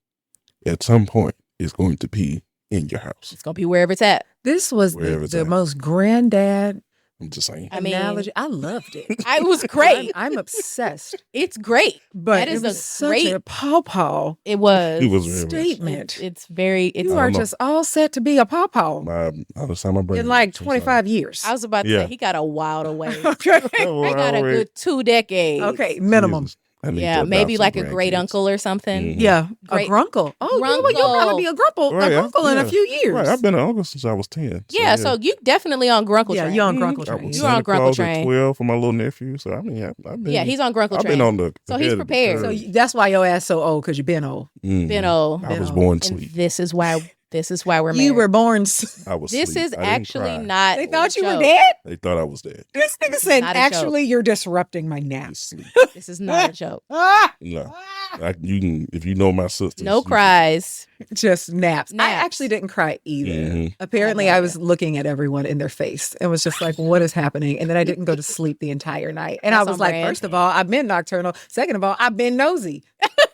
at some point, it's going to pee in your house. It's going to be wherever it's at. This was the most granddad I'm just saying. analogy. I loved it. It was great. I'm obsessed. It's great. But that is it was such a pawpaw. It was. It was statement. It's very. You are just all set to be a pawpaw. In like 25 years. I was about to say he got a while to wait. Okay. I got a good 2 decades. Okay, minimum. Yeah, maybe like a great uncle or something. Yeah, a grunkle. Oh, grunkle. You'll probably be a grunkle in a few years. Right, I've been an uncle since I was 10. Yeah, so you definitely on grunkle train. Yeah, you're on grunkle train. You're on grunkle train. 12 for my little nephew. So I mean, I've been. Yeah, he's on grunkle train. I've been on the. So he's prepared. So that's why your ass so old, because you've been old. Been old. I was born sleep. This is why we're married. You were born. I was. This sleep. is actually not. They thought you were dead. They thought I was dead. This nigga said, actually, you're disrupting my nap. This is not a joke. No, if you know my sisters. No cries. Just naps. I actually didn't cry either. Apparently, I was looking at everyone in their face and was just like, what is happening? And then I didn't go to sleep the entire night. And I was like, first of all, I've been nocturnal. Second of all, I've been nosy.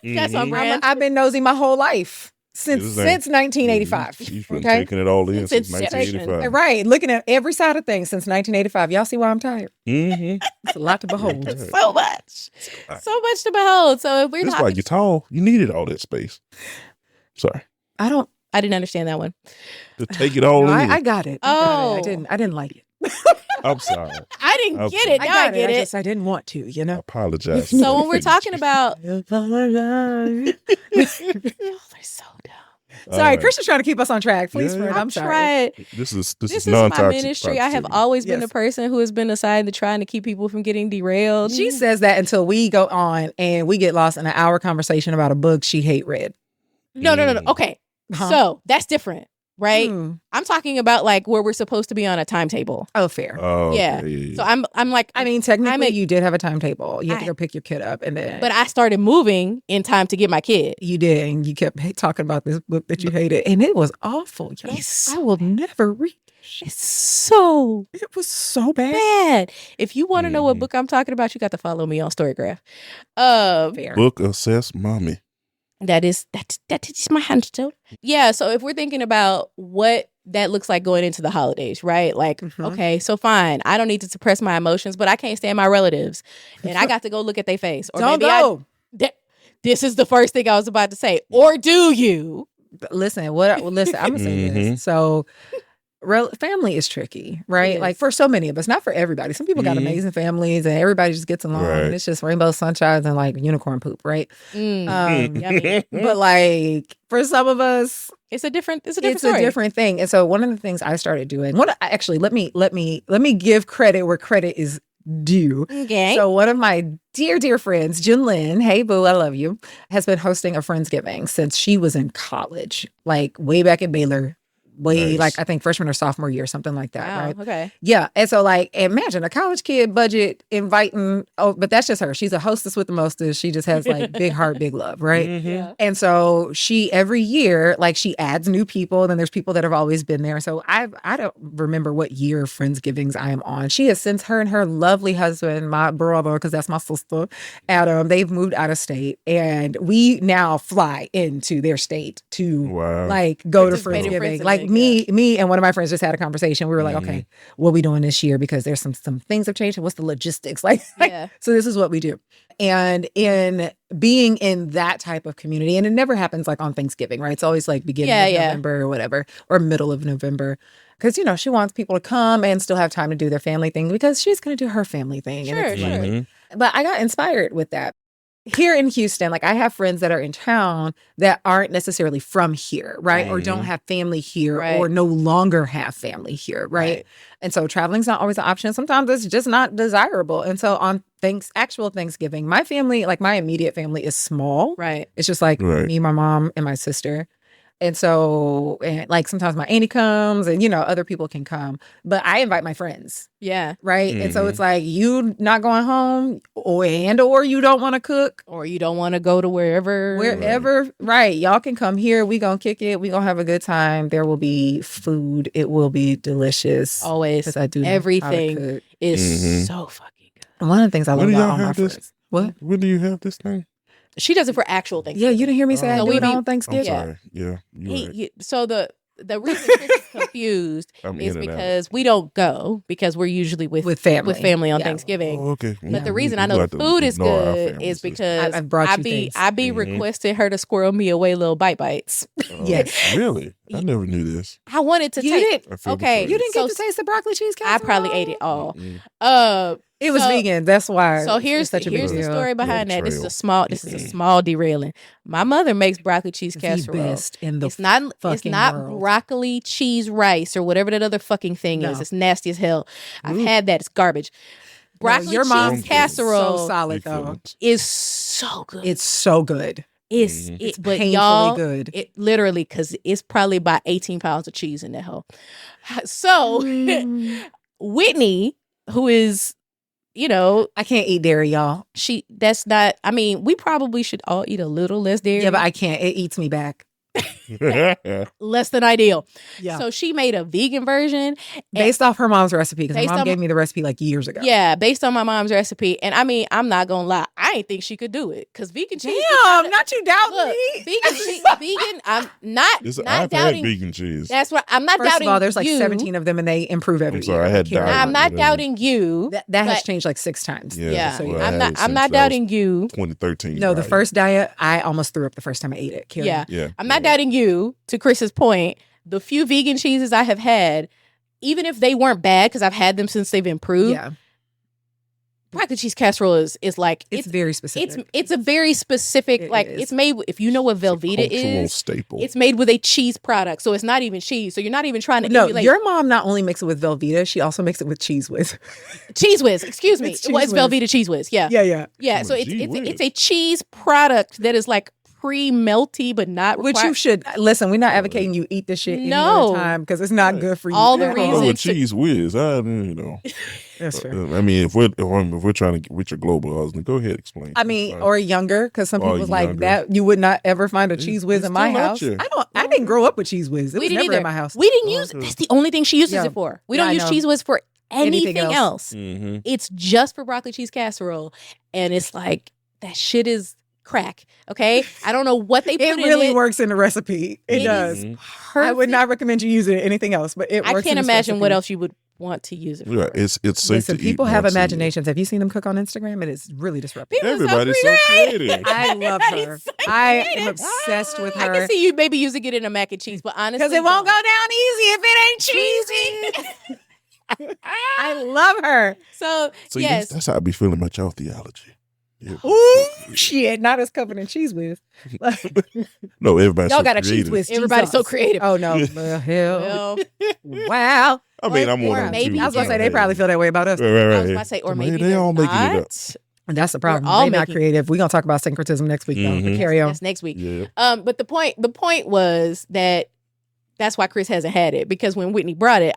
That's on brand. I've been nosy my whole life. Since 1985. You've been taking it all in since 1985. Right. Looking at every side of things since 1985. Y'all see why I'm tired? It's a lot to behold. So much. So much to behold. So if we're That's why you're tall. You needed all that space. Sorry. I didn't understand that one. To take it all in. I got it. I didn't like it. I'm sorry. I didn't get it. Now I get it. I didn't want to, you know. I apologize. So when we're talking about they're so dumb. Sorry, Christian's trying to keep us on track. Please, friend. I'm sorry. This is my ministry. I have always been the person who has been assigned to trying to keep people from getting derailed. She says that until we go on and we get lost in an hour conversation about a book she read. No. Okay. So that's different. right? I'm talking about like where we're supposed to be on a timetable. Oh, fair. Oh, yeah. okay, yeah. So I'm like, I mean, technically, you did have a timetable. You had to go pick your kid up, and then. But I started moving in time to get my kid. You did, and you kept talking about this book that you hated, and it was awful. I will never read. It was so bad. If you want to know what book I'm talking about, you got to follow me on Storygraph. Book Assess Mommy. That is my handle. Yeah. So if we're thinking about what that looks like going into the holidays, right? Like, okay, so fine. I don't need to suppress my emotions, but I can't stand my relatives, and I got to go look at their face. Or don't go. This is the first thing I was about to say. Or do you? Listen, I'm gonna say this. So. Family is tricky, right? Like for so many of us, not for everybody. Some people got amazing families and everybody just gets along and it's just rainbow sunshines and like unicorn poop, right? But like for some of us, it's a different story. A different thing. And so one of the things I started doing, let me give credit where credit is due. Okay. So one of my dear friends, Junlin, hey boo, I love you, has been hosting a Friendsgiving since she was in college, like way back at Baylor. Like I think freshman or sophomore year, something like that, right? Okay. Yeah. And so like imagine a college kid budget inviting, but that's just her. She's a hostess with the mostest. She just has like big heart, big love, right? Yeah. And so she every year, like she adds new people, then there's people that have always been there. So I don't remember what year of Friendsgivings I am on. She has, since her and her lovely husband, my brother, because that's my sister, Adam, they've moved out of state. And we now fly into their state to like go to Friendsgiving. Like me and one of my friends just had a conversation. We were like, okay, what are we doing this year? Because there's some things have changed. What's the logistics? Like, so this is what we do. And in being in that type of community, and it never happens like on Thanksgiving, right? It's always like beginning of November or whatever, or middle of November. Because, she wants people to come and still have time to do their family thing because she's going to do her family thing. Sure. But I got inspired with that. Here in Houston, like I have friends that are in town that aren't necessarily from here, right? Or don't have family here or no longer have family here, right? And so traveling's not always an option. Sometimes it's just not desirable. And so on actual Thanksgiving, my family, like my immediate family is small. Right. It's just like me, my mom, and my sister. And so, like, sometimes my auntie comes and, other people can come. But I invite my friends. Yeah. Right? And so it's like, you not going home or you don't want to cook. Or you don't want to go to wherever. Right. Y'all can come here. We going to kick it. We going to have a good time. There will be food. It will be delicious. Always. Because I do know everything how to cook. is so fucking good. And one of the things I love about all my friends. What? When do you have this thing? She does it for actual Thanksgiving. Yeah, you didn't hear me say I do it on Thanksgiving. I'm sorry. Yeah. So the reason Chris is confused is because we don't go because we're usually with family on Thanksgiving. Oh, okay. But the reason I know the food is good is because I be requesting her to squirrel me away little bites. Yes. Really? I never knew this. I wanted to taste. Okay. You didn't get to taste the broccoli cheese casserole? I probably ate it all. It was vegan. That's why. So here's the story behind that. This is a small derailing. My mother makes broccoli cheese casserole. The best in the it's not world. Broccoli cheese rice or whatever that other fucking thing is. It's nasty as hell. I've had that. It's garbage. Broccoli cheese casserole so solid though. Is so good. It's so good. It's but painfully y'all, good. It literally because it's probably about 18 pounds of cheese in that hole. So Whitney, who is I can't eat dairy, y'all. We probably should all eat a little less dairy. Yeah, but I can't. It eats me back. Less than ideal. Yeah. So she made a vegan version based off her mom's recipe because my mom gave me the recipe like years ago. Yeah, based on my mom's recipe. And I'm not gonna lie, I ain't think she could do it because vegan cheese. Damn, not you doubt me. Vegan. I'm not I've doubting had vegan cheese. That's what I'm not First doubting. Of all, there's like 17 of them and they improve every year. I had I'm not doubting you. That has changed like 6 times. Yeah. So I'm not doubting you. 2013. No, the first diet, I almost threw up the first time I ate it. Yeah. I'm not doubting you. To Chris's point, the few vegan cheeses I have had, even if they weren't bad, because I've had them since they've improved, broccoli cheese casserole is like it's very specific. It's a very specific it's made. If you know what Velveeta is, staple. It's made with a cheese product, so it's not even cheese. So you're not even trying to. No, your mom not only makes it with Velveeta, she also makes it with Cheese Whiz. Cheese Whiz, excuse me. It's Velveeta Cheese Whiz. Yeah. Yeah. So it's a cheese product that is like pre-melty, but not which you should listen. We're not advocating you eat this shit any other time because it's not good for you. All the reasons with cheese whiz, That's fair. I mean, if we're trying to reach a global husband, go ahead, explain. I mean, or younger, because some people's like that. You would not ever find a cheese whiz in my house. I didn't grow up with cheese whiz. It was never in my house. We didn't use it. That's the only thing she uses it for. We don't use cheese whiz for anything else. Mm-hmm. It's just for broccoli cheese casserole, and it's like that shit is crack. Okay, I don't know what they put in it. It really works in the recipe. It does. I would not recommend you use it in anything else, but it works. I can't imagine what else you would want to use it for. Yeah, it's safe to eat. People have imaginations. Have you seen them cook on Instagram? It is really disruptive. Everybody's so creative. I love her. I am obsessed with her. I can see you maybe using it in a mac and cheese, but honestly, because it won't go down easy if it ain't cheesy. I love her. So yes, that's how I be feeling about y'all theology. Yeah. Ooh, shit! Not as covered in cheese whiz. No, everybody's y'all so got a creative. cheese whiz. Everybody's so creative. Oh no, hell, wow. I mean, I'm one of them. Maybe I was gonna say they probably feel that way about us. Right. I was gonna say, or maybe they all making it up. And that's the problem. They're not creative. We're gonna talk about syncretism next week, though. But carry on. That's next week. Yeah. But the point was that that's why Chris hasn't had it, because when Whitney brought it,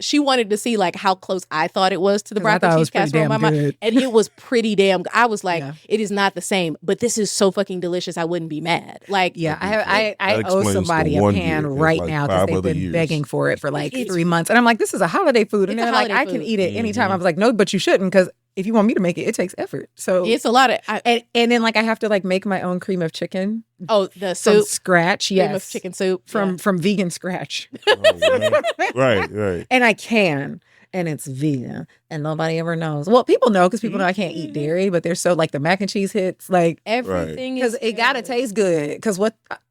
she wanted to see like how close I thought it was to the broccoli cheese casserole in my mind. And it was pretty damn good. I was like, it is not the same, but this is so fucking delicious. I wouldn't be mad. Like, I owe somebody a pan right now because they've been begging for it for like 3 months. And I'm like, this is a holiday food. And they're like, I can eat it anytime. I was like, no, but you shouldn't, because if you want me to make it, it takes effort. So it's a lot of, and then like I have to like make my own cream of chicken. Oh, the soup from scratch. Yes, cream of chicken soup from vegan scratch. Oh, right. And I can, and it's vegan, and nobody ever knows. Well, people know because people know I can't eat dairy, but they're so like the mac and cheese hits like everything because it gotta taste good. Because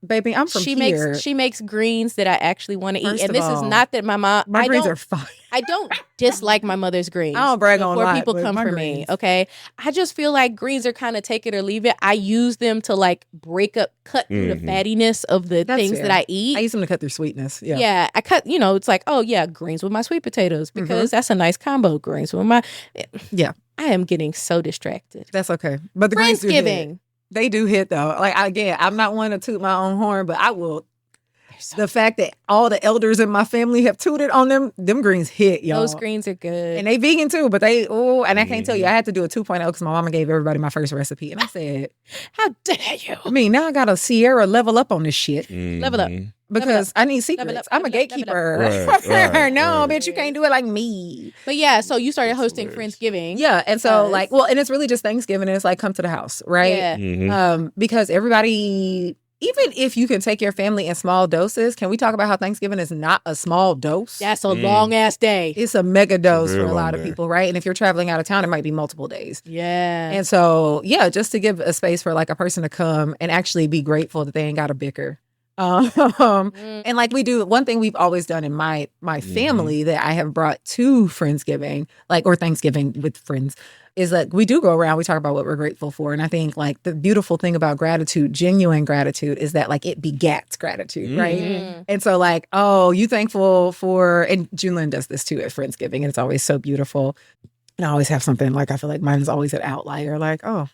baby, I'm from here. She makes greens that I actually want to eat, and this is not that my greens are fine. I don't dislike my mother's greens. I don't brag on before people come for me. Okay, I just feel like greens are kind of take it or leave it. I use them to like cut through the fattiness of the things that I eat. I use them to cut through sweetness. Yeah, I cut. It's like, oh yeah, greens with my sweet potatoes because that's a nice combo. Greens with my I am getting so distracted. That's okay, but the Friendsgiving they do hit though. Like again, I'm not one to toot my own horn, but I will. The fact that all the elders in my family have tooted on them greens hit, y'all. Those greens are good. And they vegan too, but and I can't tell you, I had to do a 2.0 because my mama gave everybody my first recipe. And I said, how dare you? I mean, now I got to Sierra level up on this shit. Level up. Because I need secrets. I'm a gatekeeper. Right, no, bitch, you can't do it like me. But yeah, so you started hosting Friendsgiving. Yeah, and so and it's really just Thanksgiving and it's like come to the house, right? Yeah. Because everybody... Even if you can take your family in small doses, can we talk about how Thanksgiving is not a small dose? That's a long ass day. It's a mega dose for a lot of people, right? And if you're traveling out of town, it might be multiple days. Yeah. And so, just to give a space for like a person to come and actually be grateful that they ain't got to bicker. And like we do, one thing we've always done in my family that I have brought to Friendsgiving, or Thanksgiving with friends, is that we do go around, we talk about what we're grateful for. And I think like the beautiful thing about gratitude, genuine gratitude, is that like it begats gratitude, right? And so like, oh, you thankful for, and Junlin does this too at Friendsgiving, and it's always so beautiful. And I always have something like, I feel like mine's always an outlier, like, oh,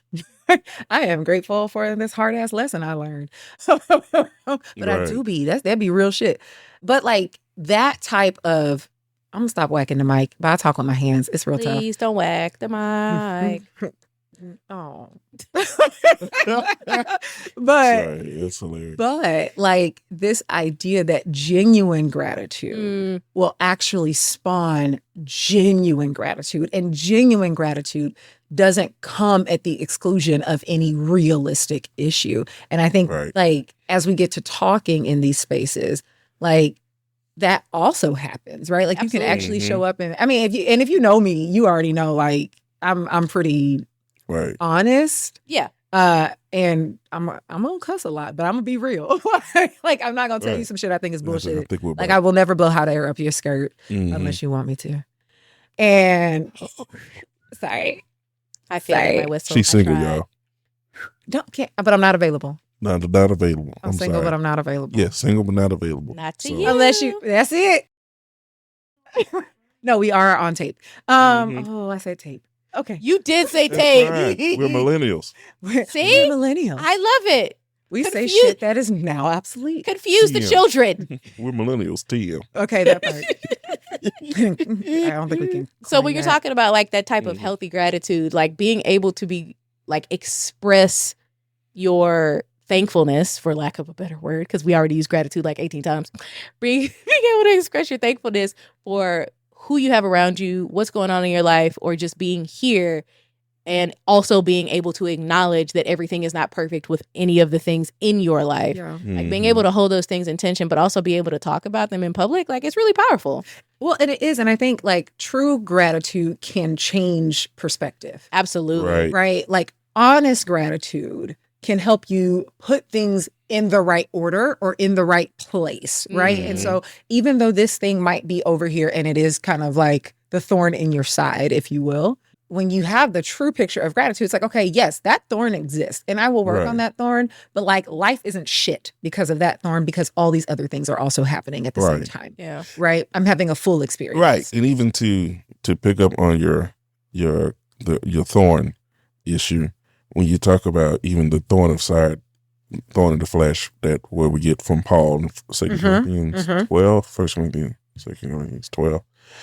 I am grateful for this hard ass lesson I learned. But I do that'd be real shit. But like that type of, I'm gonna stop whacking the mic, but I talk with my hands. It's real tough. Please don't whack the mic. Oh. Sorry, it's hilarious. But like this idea that genuine gratitude will actually spawn genuine gratitude, and genuine gratitude doesn't come at the exclusion of any realistic issue. And I think like as we get to talking in these spaces, like that also happens, right? Like Absolutely. You can actually show up and I mean, if you know me, you already know like I'm pretty honest. Yeah. And I'm gonna cuss a lot, but I'm gonna be real. Like I'm not gonna tell you some shit I think is bullshit. Like I will never blow hot air up your skirt unless you want me to. And sorry. I feel like my whistle. She's single, y'all. But I'm not available. Not available. I'm single, sorry. but I'm not available. Yeah, single but not available. Not to you. Unless you. That's it. No, we are on tape. Oh, I said tape. Okay. You did say tape. Right. We're millennials. See? We're millennials. I love it. We say shit that is now obsolete. Confuse the children. We're millennials, TM. Okay, that part. I don't think we can. So when you're talking about like that type of healthy gratitude, like being able to be like express your thankfulness, for lack of a better word, because we already used gratitude like 18 times, being able to express your thankfulness for who you have around you, what's going on in your life, or just being here, and also being able to acknowledge that everything is not perfect with any of the things in your life. Yeah. Like being able to hold those things in tension, but also be able to talk about them in public, like it's really powerful. Well, and it is. And I think like true gratitude can change perspective. Absolutely. Right? Like honest gratitude can help you put things in the right order or in the right place, right? And so even though this thing might be over here and it is kind of like the thorn in your side, if you will, when you have the true picture of gratitude, it's like, okay, yes, that thorn exists and I will work on that thorn, but like life isn't shit because of that thorn, because all these other things are also happening at the same time. Yeah. Right? I'm having a full experience. Right. And even to pick up on your thorn issue, when you talk about even the thorn of the flesh, that where we get from Paul in 2 Corinthians 12, 1 Corinthians, 2 Corinthians 12.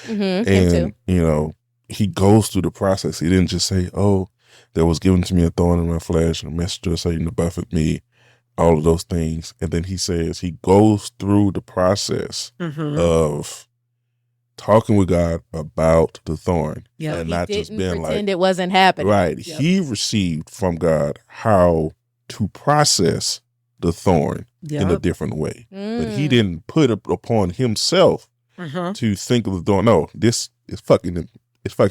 And, you know, he goes through the process. He didn't just say, oh, there was given to me a thorn in my flesh, and a messenger of Satan to buffet me, all of those things. And then he says he goes through the process of talking with God about the thorn, and not just being like, it wasn't happening. Right. Yep. He received from God how to process the thorn in a different way. But he didn't put it upon himself to think of the thorn. No, this is fucking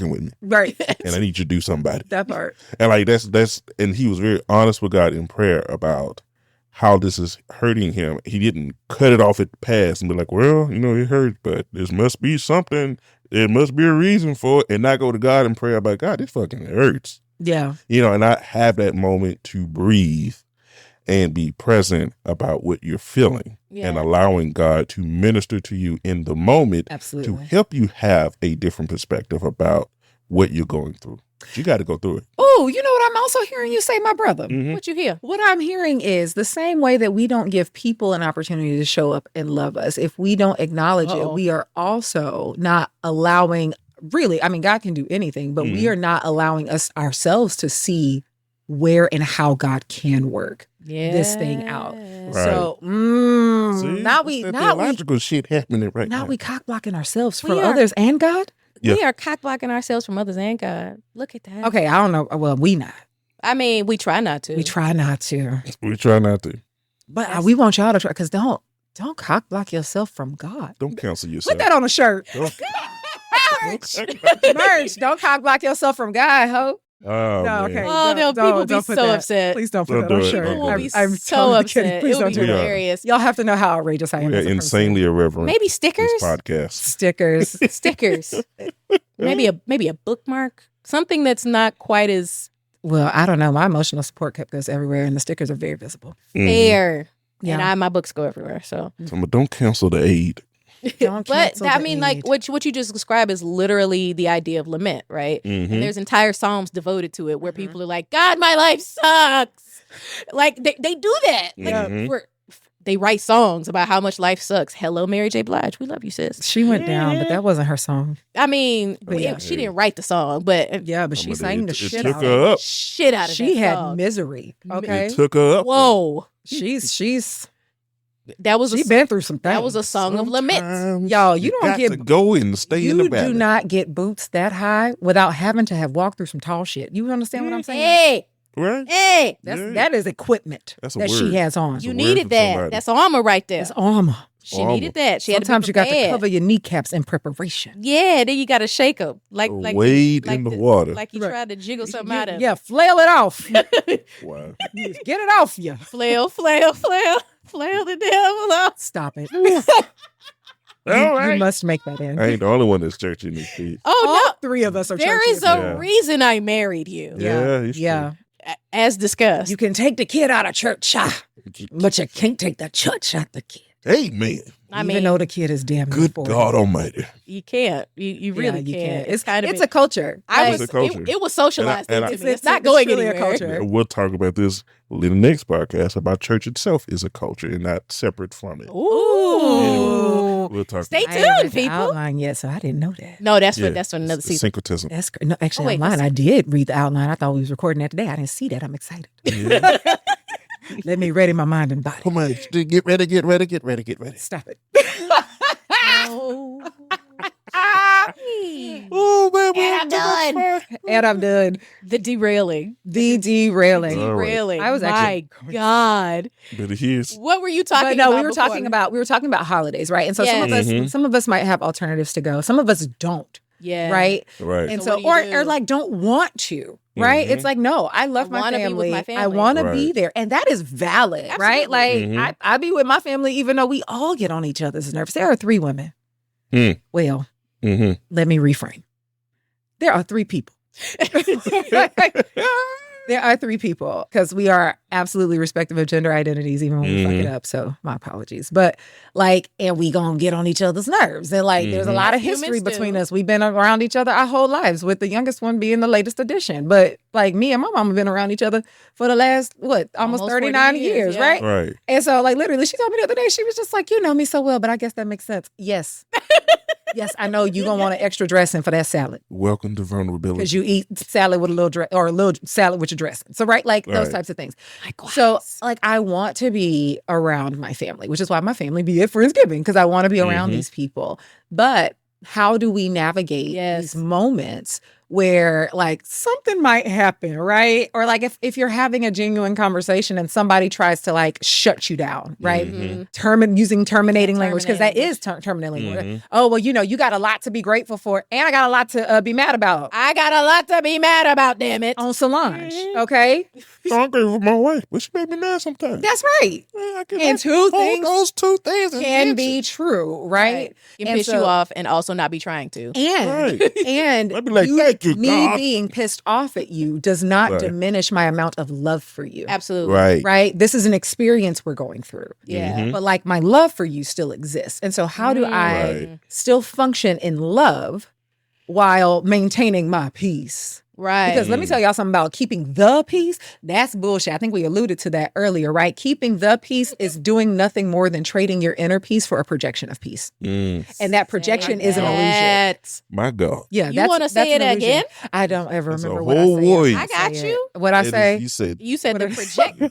with me. Right. And I need you to do something about it. That part. And like that's and he was very honest with God in prayer about how this is hurting him. He didn't cut it off at the pass and be like, well, you know, it hurts, but there must be something. There must be a reason for it, and not go to God in prayer about, God, this fucking hurts. Yeah. You know, and not have that moment to breathe and be present about what you're feeling and allowing God to minister to you in the moment. Absolutely. To help you have a different perspective about what you're going through. You got to go through it. Oh, you know what I'm also hearing you say, my brother? What you hear? What I'm hearing is the same way that we don't give people an opportunity to show up and love us. If we don't acknowledge it, we are also not allowing, really, I mean, God can do anything, but we are not allowing ourselves to see where and how God can work this thing out. Right. So now we theological shit happening right now. Now we cock blocking ourselves from others and God. We are cock-blocking ourselves from others and God. Look at that. Okay, I don't know. Well, we not. I mean, we try not to. We try not to. But we want y'all to try, because don't cock-block yourself from God. Don't cancel yourself. Put that on a shirt. Merch. Don't cock-block yourself from God, ho. Oh, no, okay. Oh, no, people will be so upset. Please don't put that on a shirt. People will be so upset. Please don't do hilarious. Y'all have to know how outrageous I am. We are insanely irreverent. Maybe stickers? This podcast. Stickers. Maybe a bookmark. Something that's not quite as... Well, I don't know. My emotional support cup goes everywhere, and the stickers are very visible. Fair. Yeah. And my books go everywhere, so... Don't cancel the aid. But I mean, like what you just described is literally the idea of lament, right? And there's entire psalms devoted to it where people are like, God, my life sucks. Like they do that. Like they write songs about how much life sucks. Hello, Mary J. Blige. We love you, sis. She went down, but that wasn't her song. I mean, she didn't write the song, but she sang the shit out of it. Shit out of it. She had misery. Okay, it took her up. Whoa, she's. She's been through some things. That was a song of lament. Y'all, you don't get to go and stay in the back. You do not get boots that high without having to have walked through some tall shit. You understand what I'm saying? Hey. Right? Hey. That is equipment that she has on. You needed that. Somebody. That's armor right there. It's armor. She needed that. Sometimes you got to cover your kneecaps in preparation. Yeah, then you got to shake them. Like wade in the water. Like you tried to jiggle something out of. Yeah, flail it off. Wow. Get it off you. Flail the devil off. Stop it. You must make that in. I ain't the only one that's churching these feet. Oh, no. 3 of us are There is a reason I married you. Yeah. As discussed. You can take the kid out of church, but you can't take the church out the kid. Amen. Even though the kid is damn good God Almighty. You can't. You really can't. It's a culture. It's a culture. It was socialized into me. It's not going anywhere. A culture. We'll talk about this in the next podcast about church itself is a culture and not separate from it. Ooh. Anyway, we'll talk. Stay about tuned, people. Outline yet, so I didn't know that. No, that's for another season. Syncretism. That's great. No, actually, online I did read the outline. I thought we was recording that today. I didn't see that. I'm excited. Yeah. Let me ready my mind and body. Come on, get ready. Stop it. Oh man, And I'm done. The derailing. Derailing. I was actually, my God. But here's what were you talking about? No, we were talking about holidays, right? And so some of us might have alternatives to go. Some of us don't. Yeah. Right. And so or like don't want to. Right. It's like, no, I love my family. I want to be there. And that is valid. Absolutely. Right. Like I be with my family, even though we all get on each other's nerves. There are 3 women. Well, let me reframe. There are 3 people. There are 3 people because we are absolutely respective of gender identities, even when we fuck it up. So my apologies. But and we gonna get on each other's nerves. And there's a lot of history between us. We've been around each other our whole lives, with the youngest one being the latest addition. But me and my mom have been around each other for the last, almost 39 years, right? Right. And so literally she told me the other day, she was just like, you know me so well, but I guess that makes sense. Yes. Yes, I know you're going to want an extra dressing for that salad. Welcome to vulnerability. Because you eat salad with a little or a little salad with your dressing. So, right? Those types of things. Likewise. So, I want to be around my family, which is why my family be at Friendsgiving, because I want to be around these people. But how do we navigate these moments where something might happen, right? Or if you're having a genuine conversation and somebody tries to shut you down, right? Using terminating language, because that is terminating language. Oh, well, you got a lot to be grateful for, and I got a lot to be mad about. I got a lot to be mad about, damn it. On Solange, okay? I agree with my wife, but she made me mad sometimes. That's right. And those two things can be true, right? It can piss you off and also not be trying to. And I'd be like, thank you, me God. being pissed off at you does not diminish my amount of love for you. Absolutely. Right? This is an experience we're going through. Yeah. But my love for you still exists. And so how do I still function in love while maintaining my peace? Right. Because let me tell y'all something about keeping the peace. That's bullshit. I think we alluded to that earlier, right? Keeping the peace is doing nothing more than trading your inner peace for a projection of peace. And that projection is an illusion. My God. Yeah. You want to say it again? I don't ever remember what I said. I got you. What I say? You said the project.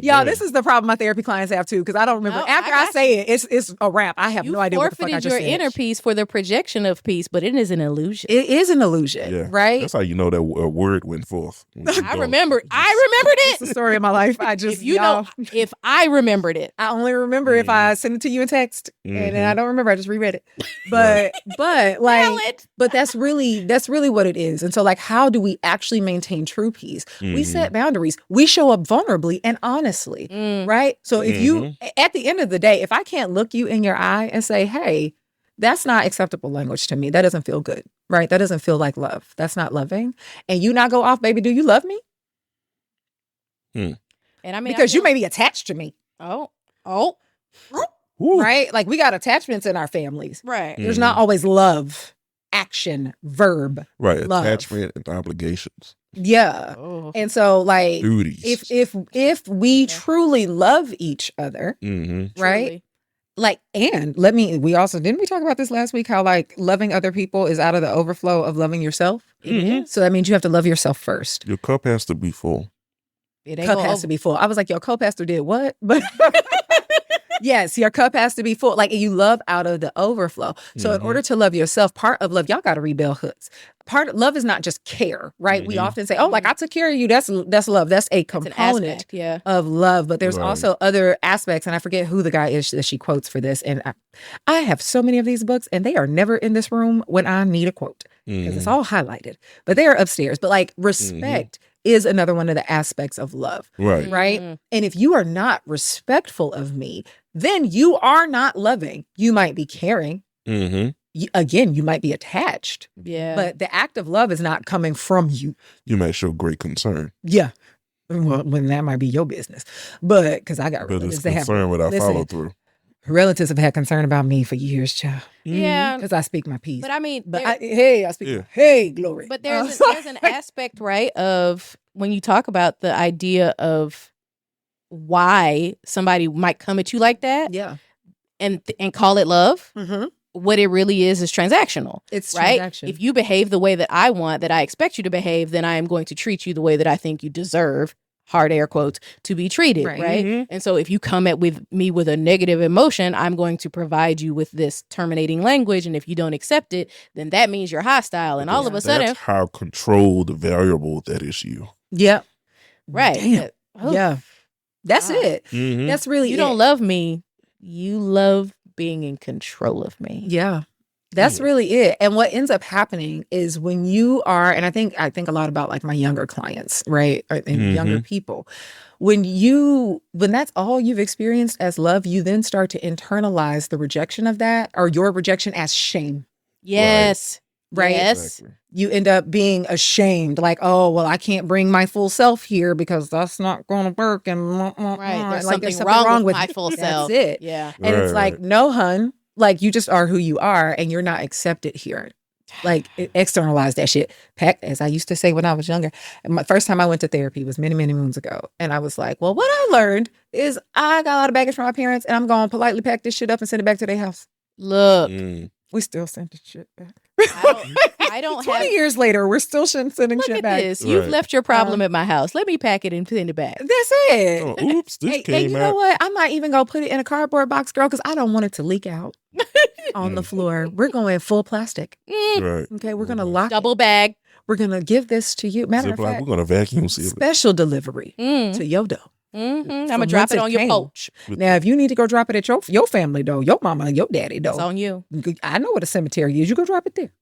Y'all, this is the problem my therapy clients have too, because I don't remember. After I say it, it's a wrap. I have no idea what the fuck I just said. You forfeited your inner peace for the projection of peace, but it is an illusion. It is an illusion, right? That's how you know that word went forth. I remembered it. It's the story of my life. I just, if I remembered it. I only remember if I send it to you in text, and then I don't remember. I just reread it. But that's really what it is. And so how do we actually maintain true peace? We set boundaries. We show up vulnerably and honestly, right? So if you, at the end of the day, if I can't look you in your eye and say, hey, that's not acceptable language to me. That doesn't feel good, right? That doesn't feel like love. That's not loving. And you not go off, baby, do you love me? And I mean, because you may be attached to me. Oh. Right? We got attachments in our families. Right. There's not always love, action, verb. Right. Love. Attachment and obligations. Yeah. And so duties. If we truly love each other, right? Truly. We also, didn't we talk about this last week? How loving other people is out of the overflow of loving yourself. So that means you have to love yourself first. Your cup has to be full. Cup has to be full. I was like, your co-pastor did what? But yes, your cup has to be full. You love out of the overflow. So in order to love yourself, part of love, y'all got to rebuild hoods. Part of love is not just care, right? We often say, I took care of you. That's love. That's a component of love. But there's also other aspects. And I forget who the guy is that she quotes for this. And I have so many of these books, and they are never in this room when I need a quote, because it's all highlighted. But they are upstairs. But respect is another one of the aspects of love. Right. And if you are not respectful of me, then you are not loving. You might be caring. Again, you might be attached. Yeah. But the act of love is not coming from you. You might show great concern. Yeah. Well, when that might be your business. But because I got relatives that have concern without follow through. relatives have had concern about me for years, child. Yeah. Because I speak my piece. But I mean, I speak glory. But there's an aspect, right, of when you talk about the idea of why somebody might come at you like that. Yeah. And call it love. Mm-hmm. What it really is transactional. It's right. Transaction. If you behave the way that I want, that I expect you to behave, then I am going to treat you the way that I think you deserve, hard air quotes, to be treated. Right. Mm-hmm. And so if you come at me with a negative emotion, I'm going to provide you with this terminating language. And if you don't accept it, then that means you're hostile. And all of a sudden, that's how controlled variable that is you. Yep. Right. Damn. Yeah. That's it. Mm-hmm. That's really you don't love me. You love being in control of me. Yeah. That's really it. And what ends up happening is when you are, and I think a lot about like my younger clients, right? And younger people. When that's all you've experienced as love, you then start to internalize the rejection of that, or your rejection, as shame. Yes. Right. Yes. Exactly. You end up being ashamed, like, oh, well, I can't bring my full self here because that's not going to work. And there's something wrong with my full self. That's it. Yeah. And it's like, no, hun, like you just are who you are and you're not accepted here. Like externalize that shit. Pack, as I used to say when I was younger. And my first time I went to therapy was many, many moons ago. And I was like, well, what I learned is I got a lot of baggage from my parents and I'm going to politely pack this shit up and send it back to their house. Look. We still send shit back. I don't 20 years later, we're still sending shit back. This. You've left your problem at my house. Let me pack it and send it back. That's it. Oh, oops, this came out. And you know what? I'm not even going to put it in a cardboard box, girl, because I don't want it to leak out on the floor. We're going full plastic. Right. Okay, we're going to lock double bag. We're going to give this to you. Matter of fact, we're going to vacuum seal it. Special delivery to your door. Mm-hmm. I'm going to drop it on your porch. Now, if you need to go drop it at your family, though, your mama, your daddy, though. It's on you. I know what a cemetery is. You go drop it there.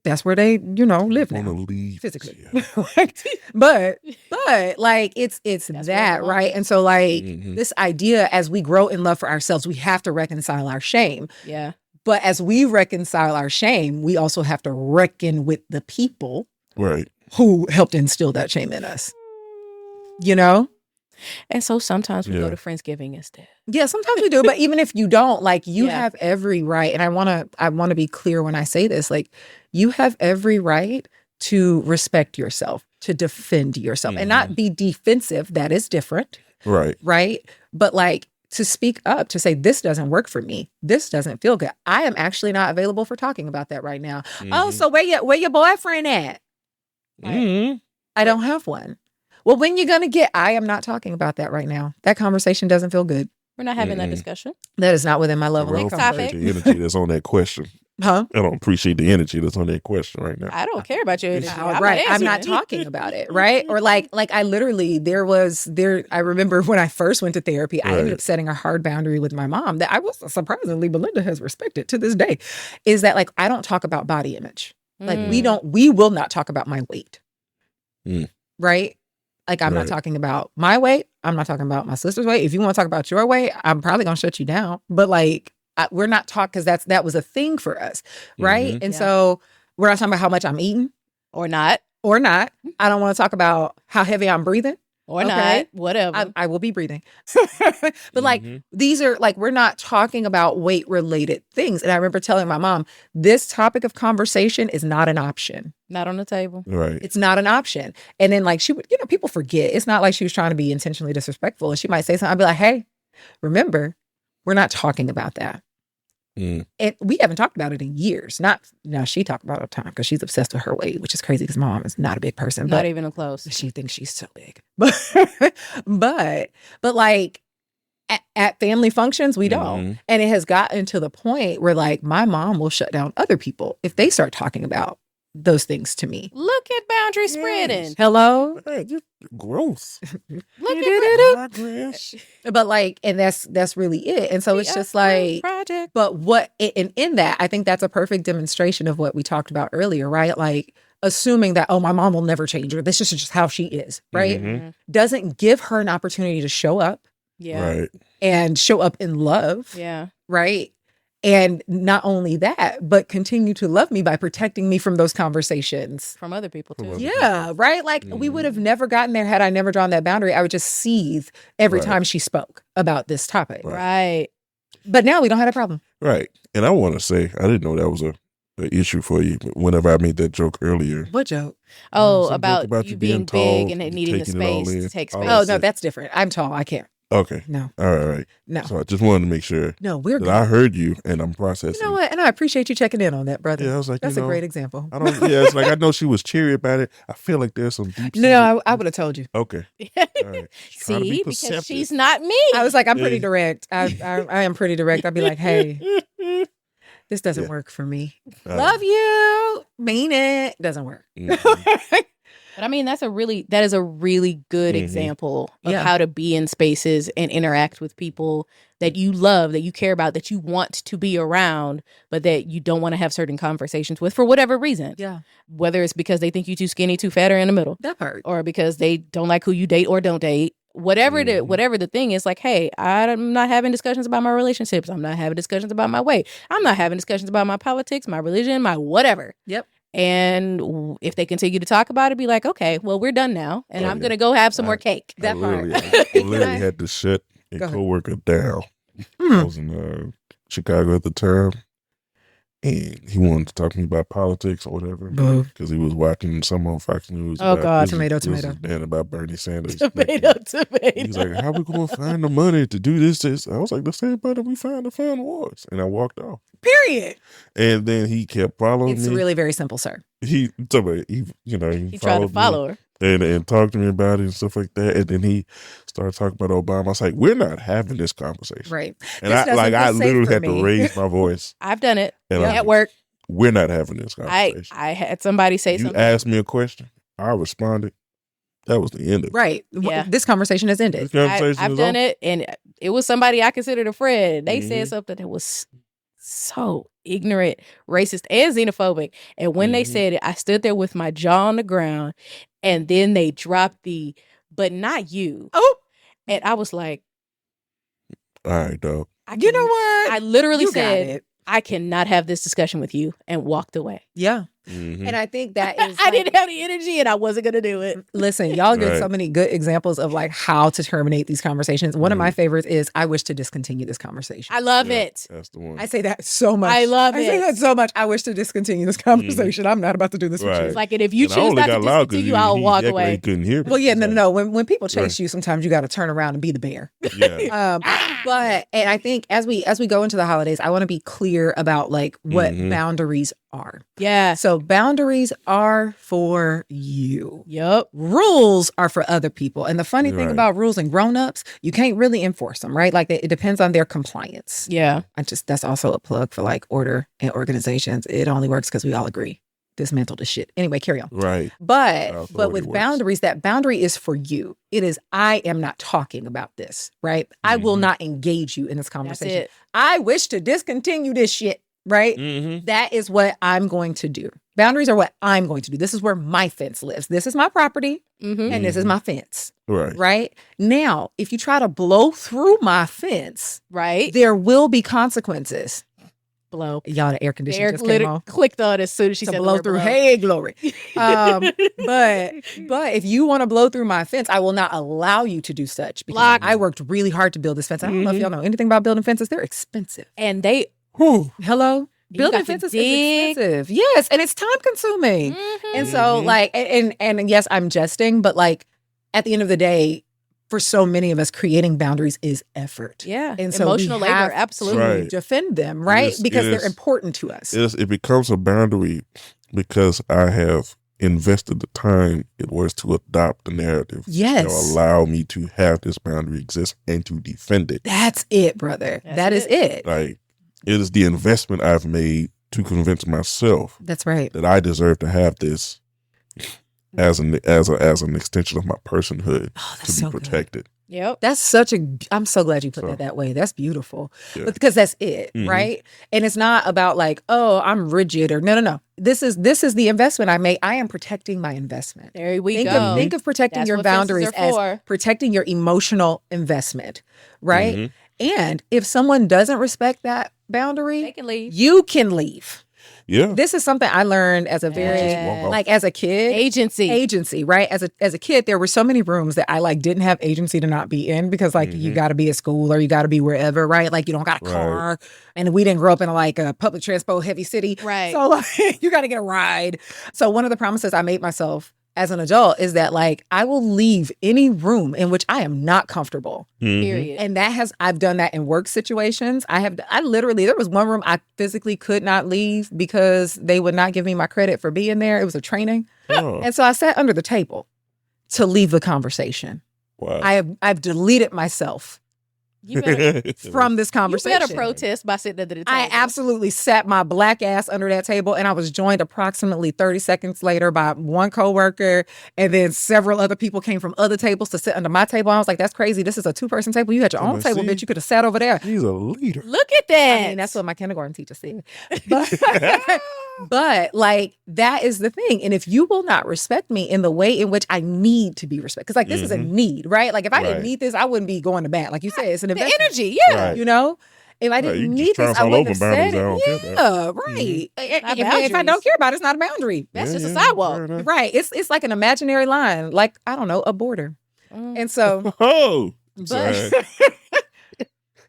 That's where they, live now. Leave physically. Yeah. but like it's that, right? And so like this idea, as we grow in love for ourselves, we have to reconcile our shame. Yeah. But as we reconcile our shame, we also have to reckon with the people who helped instill that shame in us. And so sometimes we go to Friendsgiving instead. Yeah, sometimes we do. But even if you don't, like you have every right. And I want to be clear when I say this, like you have every right to respect yourself, to defend yourself and not be defensive. That is different. Right. Right. But like to speak up, to say, this doesn't work for me. This doesn't feel good. I am actually not available for talking about that right now. Oh, so where your boyfriend at? I don't have one. Well, when you're going to I am not talking about that right now. That conversation doesn't feel good. We're not having that discussion. That is not within my level of comfort. The energy that's on that question. Huh? I don't appreciate the energy that's on that question right now. I don't care about your energy. I'm not talking about it. Right. Or like I literally, I remember when I first went to therapy, I ended up setting a hard boundary with my mom that I was surprisingly, Belinda has respected to this day, is that like, I don't talk about body image. Like we will not talk about my weight. Right. Like, I'm not talking about my weight. I'm not talking about my sister's weight. If you want to talk about your weight, I'm probably going to shut you down. But like, we're not talking, because that was a thing for us. Right. And so we're not talking about how much I'm eating. Or not. I don't want to talk about how heavy I'm breathing. Or not. Whatever. I will be breathing. But like, these are like, we're not talking about weight related things. And I remember telling my mom, this topic of conversation is not an option. Not on the table. Right. It's not an option. And then like she would, people forget. It's not like she was trying to be intentionally disrespectful. And she might say something. I'd be like, hey, remember, we're not talking about that. And we haven't talked about it in years. She talked about it all the time because she's obsessed with her weight, which is crazy because mom is not a big person. Not even close. She thinks she's so big. But like at family functions, we don't. And it has gotten to the point where like my mom will shut down other people if they start talking about those things to me. Look at boundary spreading. Hello? Hey, gross. Look at progress. But like, and that's really it. And so it's just like, project. But and in that, I think that's a perfect demonstration of what we talked about earlier, right? Like assuming that, oh, my mom will never change her. This is just how she is, right? Doesn't give her an opportunity to show up. Yeah. Right. And show up in love. Yeah. Right. And not only that, but continue to love me by protecting me from those conversations. From other people too. Yeah, right? Like we would have never gotten there had I never drawn that boundary. I would just seethe every time she spoke about this topic. Right. But now we don't have a problem. Right. And I want to say, I didn't know that was an issue for you whenever I made that joke earlier. What joke? Oh, about you being tall, big and needing the space to take space. Oh, no, that's different. I'm tall. I can't. Okay. No. All right. No. So I just wanted to make sure we're that good. I heard you and I'm processing. You know what? And I appreciate you checking in on that, brother. Yeah, I was like, that's a great example. It's like I know she was cheery about it. I feel like there's some deep. No, I would have told you. Okay. All right. See, because she's not me. I was like, I'm pretty direct. I am pretty direct. I'd be like, hey, this doesn't work for me. Love you. Mean it. Doesn't work. Mm-hmm. But I mean, that is a really good example of how to be in spaces and interact with people that you love, that you care about, that you want to be around, but that you don't want to have certain conversations with for whatever reason. Yeah. Whether it's because they think you too skinny, too fat, or in the middle. That part. Or because they don't like who you date or don't date. Whatever the thing is, like, hey, I'm not having discussions about my relationships. I'm not having discussions about my weight. I'm not having discussions about my politics, my religion, my whatever. Yep. And if they continue to talk about it, be like, okay, well, we're done now. And I'm going to go have some more cake. I literally had to shut a coworker down. I was in Chicago at the time. And he wanted to talk to me about politics or whatever. Because he was watching some on Fox News. Oh, God. Tomato. And about Bernie Sanders. Tomato. He's like, how we going to find the money to do this? I was like, the same money we found to fund wars. And I walked off. Period. And then he kept following me. It's really very simple, sir. He tried to follow her. And talk to me about it and stuff like that. And then he started talking about Obama. I was like, we're not having this conversation. Right. And I literally had to raise my voice. I've done it at work. We're not having this conversation. I had somebody say something. You asked me a question. I responded. That was the end of it. Right. Yeah. This conversation has ended. I've done it. And it was somebody I considered a friend. They said something that was so ignorant, racist, and xenophobic. And when they said it, I stood there with my jaw on the ground. And then they dropped but not you. Oh. And I was like, all right, dog. You know what? I literally said, I cannot have this discussion with you, and walked away. Yeah. Mm-hmm. And I think that is I didn't have the energy and I wasn't going to do it. Listen, y'all get so many good examples of like how to terminate these conversations. One of my favorites is, I wish to discontinue this conversation. I love it. That's the one. I say that so much. I love it. I say that so much. I wish to discontinue this conversation. I'm not about to do this with you. It's like, and if you choose not to discontinue, I'll walk away. He couldn't hear me. Well, yeah, no. When people chase you, sometimes you got to turn around and be the bear. Yeah. And I think as we go into the holidays, I want to be clear about like what boundaries are. Yeah. So boundaries are for you. Yep. Rules are for other people. And the funny thing about rules and grown-ups, you can't really enforce them, right? Like it depends on their compliance. Yeah. That's also a plug for like order and organizations. It only works because we all agree. Dismantle the shit. Anyway, carry on. Right. But with boundaries, that boundary is for you. It is, I am not talking about this, right? I will not engage you in this conversation. That's it. I wish to discontinue this shit. Right? That is what I'm going to do. Boundaries are what I'm going to do. This is where my fence lives. This is my property and this is my fence. Right? Now, if you try to blow through my fence, there will be consequences. Blow. Y'all, the air conditioner just came on. Clicked on as soon as she said blow through. Hey, glory. But if you want to blow through my fence, I will not allow you to do such. Because I worked really hard to build this fence. I don't know if y'all know anything about building fences. They're expensive. And they... Hello? Building fences is expensive. Yes, and it's time consuming. And so like, and yes, I'm jesting, but like at the end of the day, for so many of us, creating boundaries is effort. Yeah. And so emotional we have labor, absolutely. to defend them, right? Because they're important to us. It becomes a boundary because I have invested the time it was to adopt the narrative. Yes. To allow me to have this boundary exist and to defend it. That's it, brother. That is it. Like, it is the investment I've made to convince myself. That's right. That I deserve to have this as an extension of my personhood to be protected. Yep. That's I'm so glad you put that way. That's beautiful. Yeah. But because that's it, right? And it's not about like, oh, I'm rigid or no. This is the investment I made. I am protecting my investment. There we go. Think of protecting your boundaries as protecting your emotional investment, right? And if someone doesn't respect that boundary, they can leave. You can leave. Yeah. This is something I learned as a as a kid. Agency, right? As a kid, there were so many rooms that I like didn't have agency to not be in because like you got to be at school or you got to be wherever, right? Like you don't got a car, and we didn't grow up in like a public transport heavy city, right? So like you got to get a ride. So one of the promises I made myself as an adult is that like I will leave any room in which I am not comfortable. Period. And I've done that in work situations. I literally, there was one room I physically could not leave because they would not give me my credit for being there. It was a training. Oh. And so I sat under the table to leave the conversation. Wow. I've deleted myself from this conversation. You better protest by sitting under the table. I absolutely sat my black ass under that table, and I was joined approximately 30 seconds later by one coworker, and then several other people came from other tables to sit under my table. I was like, that's crazy. This is a two-person table. You had your own table, bitch. You could have sat over there. He's a leader. Look at that. I mean, that's what my kindergarten teacher said. But like, that is the thing. And if you will not respect me in the way in which I need to be respected, because like this is a need, right? Like if I didn't need this, I wouldn't be going to bat. Like you said, it's an investment. The energy, you know? If I didn't need this, I wouldn't have said it. Yeah, right. If I don't care about it, it's not a boundary. That's just a sidewalk. Right. It's like an imaginary line, like, I don't know, a border. And so...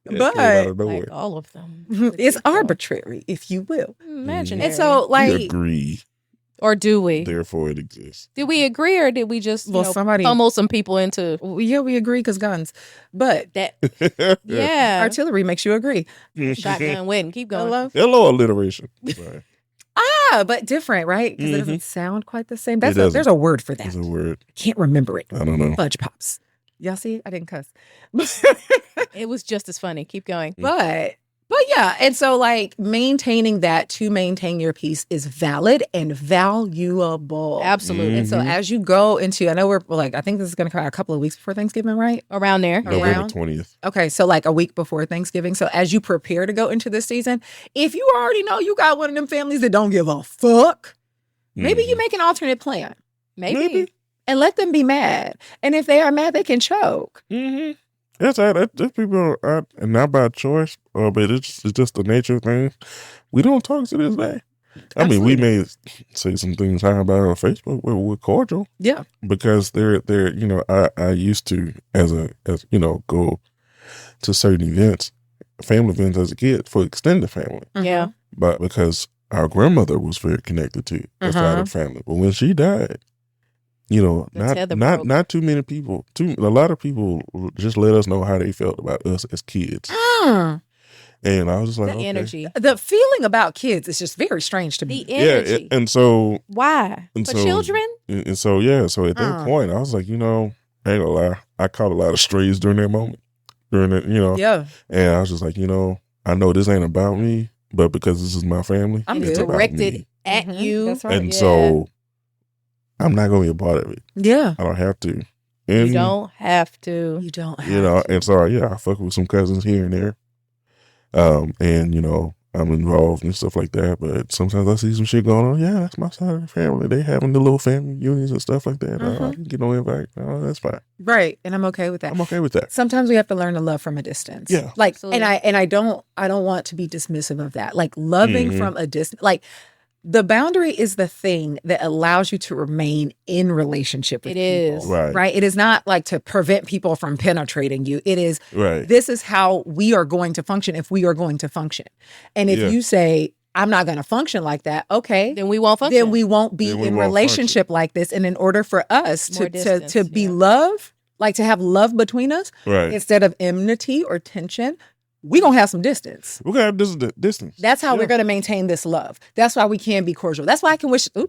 But like all of them, it's arbitrary, if you will. Imaginary. And so, like, we agree, or do we? Therefore, it exists. Did we agree, or did we just somebody pummel some people into? Yeah, we agree because guns, but that artillery makes you agree. Shotgun Whitney, keep going. Hello, alliteration. But different, right? Because it doesn't sound quite the same. There's a word for that. There's a word. I can't remember it. I don't know. Fudge pops. Y'all see? I didn't cuss. It was just as funny. Keep going. But yeah. And so like maintaining that to maintain your peace is valid and valuable. Absolutely. And so as you go into, I know we're like, I think this is going to come out a couple of weeks before Thanksgiving, right? Around there. November 20th. Okay. So like a week before Thanksgiving. So as you prepare to go into this season, if you already know you got one of them families that don't give a fuck, maybe you make an alternate plan. Maybe. And let them be mad. And if they are mad, they can choke. That's people are, and not by choice, but it's just the nature of things. We don't talk to this day. I mean, we may say some things high about it on Facebook. We're cordial. Yeah. Because they're I used to, as go to certain events, family events as a kid for extended family. Yeah. But because our grandmother was very connected to the side of the family. But when she died, not too many people. A lot of people just let us know how they felt about us as kids. And I was just like, the energy, the feeling about kids is just very strange to me. The energy, and so why for children? And so at that point, I was like, I ain't gonna lie, I caught a lot of strays during that moment. During that, and I was just like, I know this ain't about me, but because this is my family, it's directed at you. That's right. And so I'm not gonna be a part of it. Yeah. I don't have to. And, you don't have to. You don't have to. And so I fuck with some cousins here and there. And I'm involved and stuff like that, but sometimes I see some shit going on. Yeah, that's my side of the family. They having the little family unions and stuff like that. I can get no invite. That's fine. Right. And I'm okay with that. I'm okay with that. Sometimes we have to learn to love from a distance. Yeah. Like, absolutely. and I don't want to be dismissive of that. Like loving from a distance, like the boundary is the thing that allows you to remain in relationship with people. Right. It is not like to prevent people from penetrating you. It is, this is how we are going to function if we are going to function. And if you say, I'm not going to function like that, okay. Then we won't function. Then we won't be in relationship like this. And in order for us to be love, like to have love between us, instead of enmity or tension, we're going to have some distance. We're going to have distance. That's how we're going to maintain this love. That's why we can be cordial. That's why I can wish, I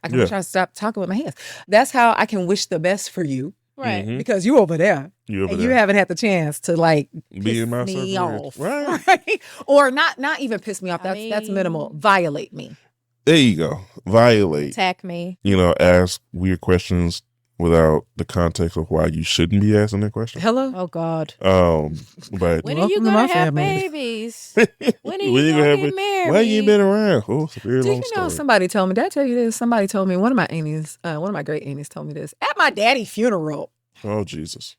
can wish I stopped talking with my hands. That's how I can wish the best for you. Right. Because you over there. You haven't had the chance to like be in my me off. Right. Or not even piss me off. That's minimal. Violate me. There you go. Violate. Attack me. Ask weird questions without the context of why you shouldn't be asking that question. Hello? Oh, God. But when are you going to have babies? When are you going to get married? Why you been around? Oh, it's a very long story. Somebody told me, did I tell you this? Somebody told me, one of my great aunties told me this, at my daddy's funeral. Oh, Jesus.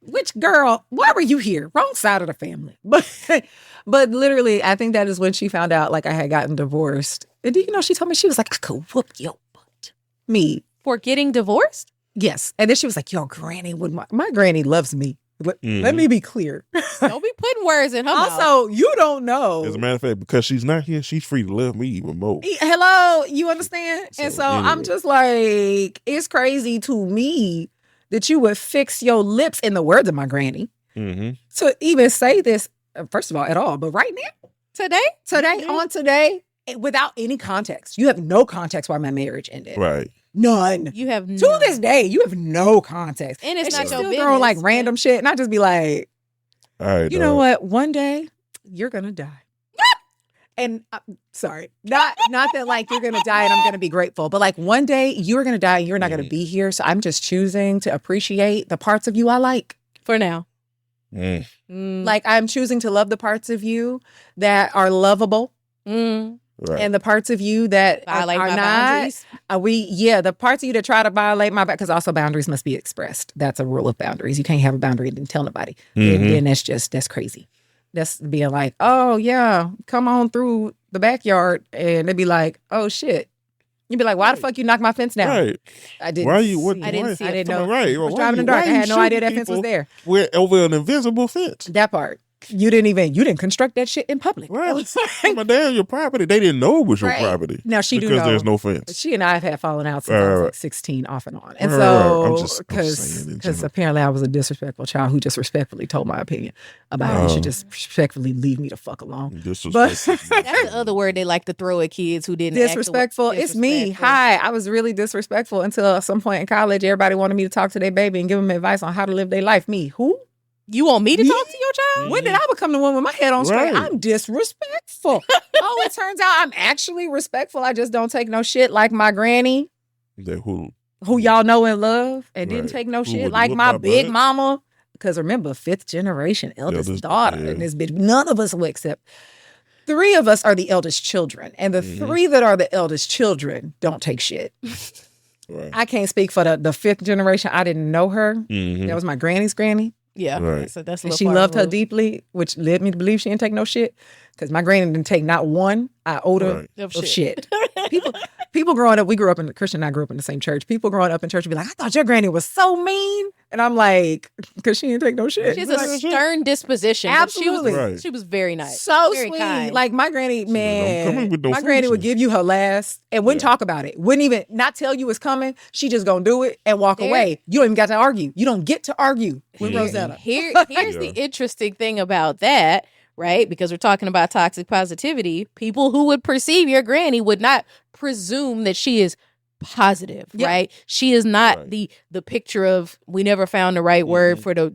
which girl, why were you here? Wrong side of the family. But literally, I think that is when she found out, like, I had gotten divorced. And do you know, she told me, she was like, I could whoop your butt. Me. For getting divorced? Yes. And then she was like, your granny would, my granny loves me. Let me be clear. Don't be putting words in her mouth. Also, you don't know. As a matter of fact, because she's not here, she's free to love me even more. Hello, you understand? And so anyway. I'm just like, it's crazy to me that you would fix your lips, in the words of my granny, to even say this, first of all, at all. But right now, today, without any context. You have no context why my marriage ended. Right. None. You have to this day, you have no context. And it's not your business. Throwing like random shit. And I just be like, all right, you know what? One day, you're going to die. And sorry, not that like you're going to die and I'm going to be grateful, but like one day you're going to die and you're not going to be here. So I'm just choosing to appreciate the parts of you I like. For now. Like I'm choosing to love the parts of you that are lovable. Right. And the parts of you that violate are my not, boundaries. The parts of you that try to violate my, because also boundaries must be expressed. That's a rule of boundaries. You can't have a boundary and tell nobody. And then that's crazy. That's being like, oh yeah, come on through the backyard, and they'd be like, oh shit. You'd be like, why the fuck you knocked my fence down? Right. I didn't. Why you? What, I didn't see it. I didn't know. Right. I was driving in the dark. I had no idea that fence was there. We're over an invisible fence. That part. You didn't construct that shit in public. Right. My damn, your property. They didn't know it was your property. Now she do know. Because there's no fence. She and I have had fallen out since I was like 16 off and on. And so, because apparently I was a disrespectful child who just respectfully told my opinion about how you should just respectfully leave me the fuck alone. That's the other word they like to throw at kids who didn't disrespectful. It's me. Hi. I was really disrespectful until some point in college, everybody wanted me to talk to their baby and give them advice on how to live their life. Me. Who? You want me to talk to your child? When did I become the one with my head on straight? I'm disrespectful. Oh, it turns out I'm actually respectful. I just don't take no shit like my granny, who y'all know and love, and didn't take no shit like my big mama. Because remember, 5th generation, eldest daughter, and this bitch, none of us will accept. 3 of us are the eldest children, and the 3 that are the eldest children don't take shit. Right. I can't speak for the 5th generation. I didn't know her. That was my granny's granny. Yeah, right. So that's and she loved her deeply, which led me to believe she didn't take no shit. Because my granny didn't take not one iota of shit. People growing up, we grew up in Christian and I grew up in the same church. People growing up in church would be like, I thought your granny was so mean. And I'm like, because she didn't take no shit. She has a stern disposition. Absolutely. She was very nice. So very sweet. Kind. Like my granny, man, my granny would give you her last and wouldn't talk about it. Wouldn't even not tell you it's coming. She just gonna do it and walk away. You don't even got to argue. You don't get to argue with Rosetta. Here's the interesting thing about that. Right? Because we're talking about toxic positivity. People who would perceive your granny would not presume that she is positive, right? She is not the picture of, we never found the right word for the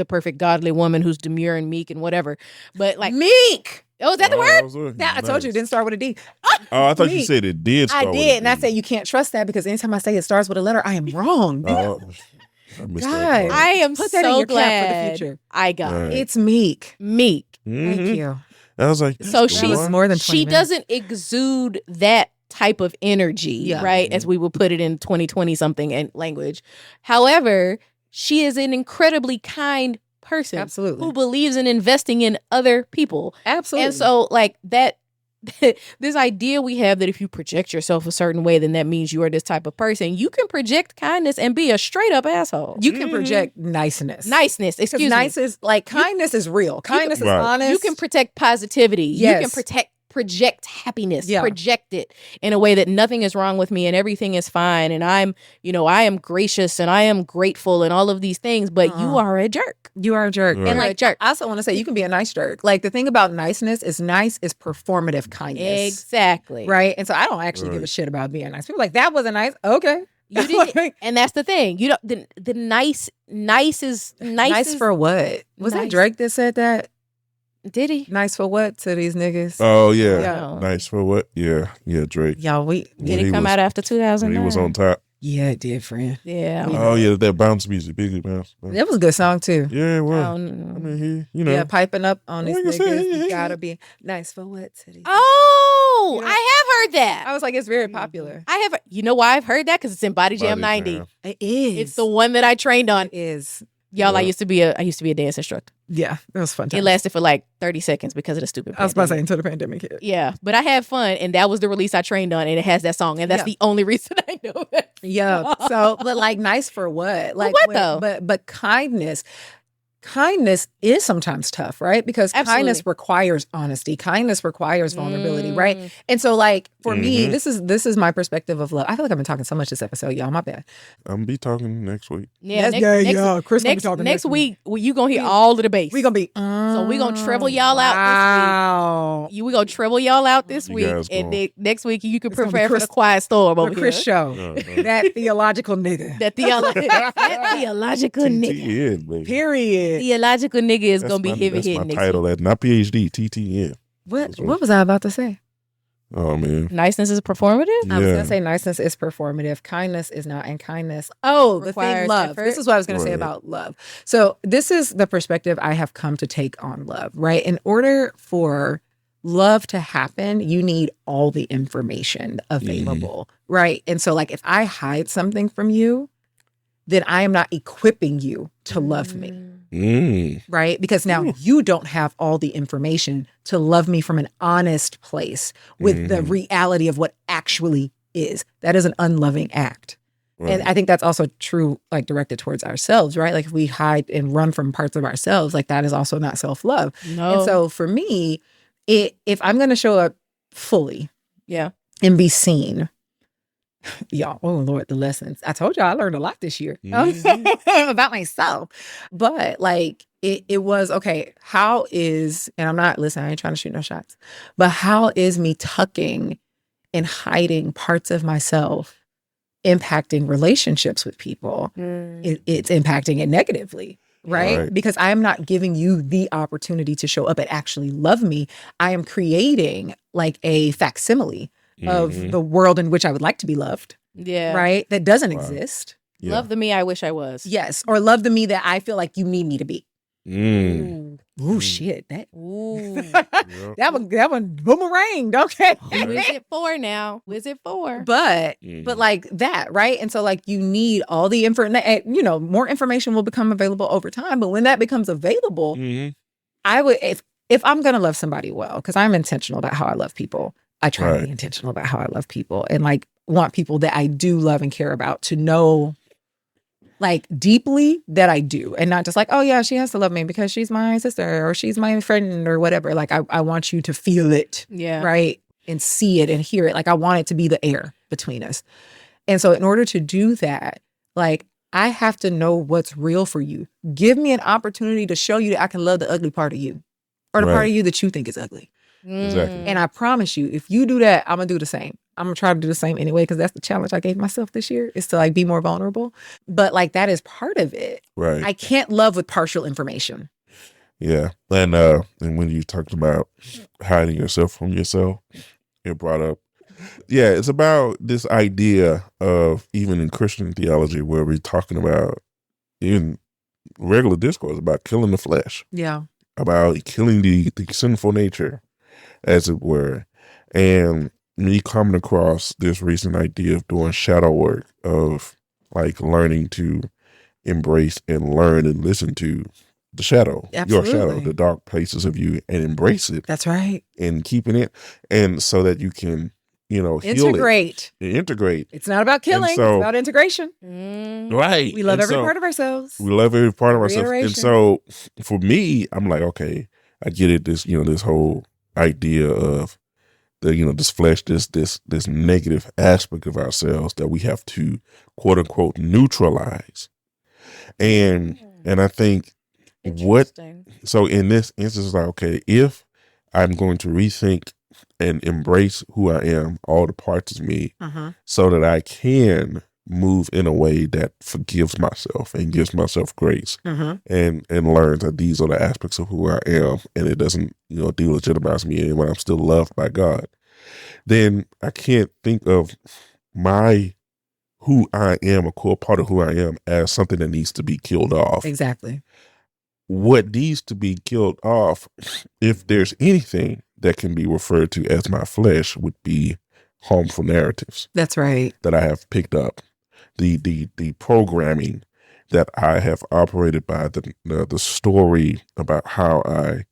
perfect godly woman who's demure and meek and whatever. But like meek. Oh, is that the word? I told you it didn't start with a D. Oh, I thought you said it did start with a D. And I said you can't trust that because anytime I say it starts with a letter, I am wrong. I am put that so in your glad cap for the future. I got it. It's meek. Meek. Thank you. I was like, so she's more than 20 she minutes. doesn't exude that type of energy, right? As we would put it in 2020 something and language. However, she is an incredibly kind person. Absolutely. Who believes in investing in other people. Absolutely. And so like that this idea we have that if you project yourself a certain way, then that means you are this type of person. You can project kindness and be a straight up asshole. You can project niceness. Excuse me. Nice is like kindness is real. Kindness is honest. You can protect positivity. Yes. You can project happiness. Project it in a way that nothing is wrong with me and everything is fine. And I am gracious and I am grateful and all of these things, but you are a jerk. You are a jerk. Right. And like jerk. I also want to say you can be a nice jerk. Like the thing about niceness is performative kindness. Exactly. Right. And so I don't actually give a shit about being nice. People are like, that wasn't nice. Okay. You didn't, and that's the thing. You don't. The nice is nice for what? Was that Drake that said that? Did he? Nice for what to these niggas? Oh yeah. Nice for what? Yeah, Drake. Y'all, did he come out after 2009? He was on top. Yeah, it did, friend. Yeah. Oh, yeah, that bounce music. Big bounce. That was a good song, too. Yeah, well, I mean, Yeah, piping up on these niggas. Gotta be nice for what city? Oh, I have heard that. I was like, it's very popular. I have. You know why I've heard that? Because it's in Body Jam 90. It is. It's the one that I trained on. It is. Y'all, I used to be a dance instructor. Yeah, it was fun. It lasted for like 30 seconds because of the stupid pandemic. I was about to say until the pandemic hit. Yeah, but I had fun, and that was the release I trained on, and it has that song, and that's the only reason I know that. Yeah. So, but like, nice for what? Like, what though? But kindness is sometimes tough, right? Because kindness requires honesty. Kindness requires vulnerability, right? And so, like, for me, this is my perspective of love. I feel like I've been talking so much this episode, y'all. My bad. I'm gonna be talking next week. Yeah, Chris gonna be talking next week. You gonna hear all of the bass. We gonna be so we gonna treble y'all out this week. We gonna treble y'all out this week, and next week you can prepare for the quiet storm over here. Chris show. That theological nigga. That theological nigga. TTN, Period. Theological nigga is gonna be heavy hitting. That's my title. That's not PhD. TTN. What was I about to say? Oh man, niceness is performative. Yeah. I was gonna say niceness is performative. Kindness is not, and kindness. Oh, the thing, love. Effort. This is what I was gonna say about love. So this is the perspective I have come to take on love. Right, in order for love to happen, you need all the information available. Right, and so like if I hide something from you, then I am not equipping you to love me. Right? Because now you don't have all the information to love me from an honest place with the reality of what actually is. That is an unloving act. Right. And I think that's also true, like directed towards ourselves, right? Like if we hide and run from parts of ourselves, like that is also not self-love. No. And so for me, if I'm going to show up fully and be seen, y'all, oh Lord, the lessons. I told y'all I learned a lot this year about myself. But like it was, okay, how is, and I'm not, listen, I ain't trying to shoot no shots, but how is me tucking and hiding parts of myself impacting relationships with people? It's impacting it negatively. Right? Because I am not giving you the opportunity to show up and actually love me. I am creating like a facsimile of the world in which I would like to be loved. Yeah. Right? That doesn't exist. Yeah. Love the me I wish I was. Yes. Or love the me that I feel like you need me to be. Ooh, shit. That one boomeranged. Okay. Who is it for now? Who is it for? But like that, right? And so like you need all the information, more information will become available over time. But when that becomes available, I would, if I'm going to love somebody well, because I'm intentional about how I love people, I try to be intentional about how I love people and like want people that I do love and care about to know like deeply that I do, and not just like, oh yeah, she has to love me because she's my sister or she's my friend or whatever. Like I want you to feel it, right, and see it and hear it. Like I want it to be the air between us. And so in order to do that, like I have to know what's real for you. Give me an opportunity to show you that I can love the ugly part of you or the part of you that you think is ugly. Exactly. And I promise you, if you do that, I'm going to do the same. I'm going to try to do the same anyway, because that's the challenge I gave myself this year, is to like be more vulnerable. But like that is part of it. Right. I can't love with partial information. Yeah. And when you talked about hiding yourself from yourself, it brought up, it's about this idea of, even in Christian theology, where we're talking about, in regular discourse, about killing the flesh. Yeah. About killing the sinful nature, as it were. And me coming across this recent idea of doing shadow work, of like learning to embrace and learn and listen to the shadow, your shadow, the dark places of you, and embrace it. That's right. And keeping it, and so that you can, integrate. Integrate. It's not about killing, it's about integration. Right. We love every part of ourselves. We love every part of ourselves. And so for me, I'm like, okay, I get it. This, this whole idea of this flesh, this negative aspect of ourselves that we have to, quote unquote, neutralize. And I think so in this instance, it's like, okay, if I'm going to rethink and embrace who I am, all the parts of me, so that I can move in a way that forgives myself and gives myself grace, and learns that these are the aspects of who I am, and it doesn't, delegitimize me when I'm still loved by God, then I can't think of my who I am, a core part of who I am, as something that needs to be killed off. Exactly. What needs to be killed off, if there's anything that can be referred to as my flesh, would be harmful narratives. That's right. That I have picked up. The programming that I have operated by, the story about how I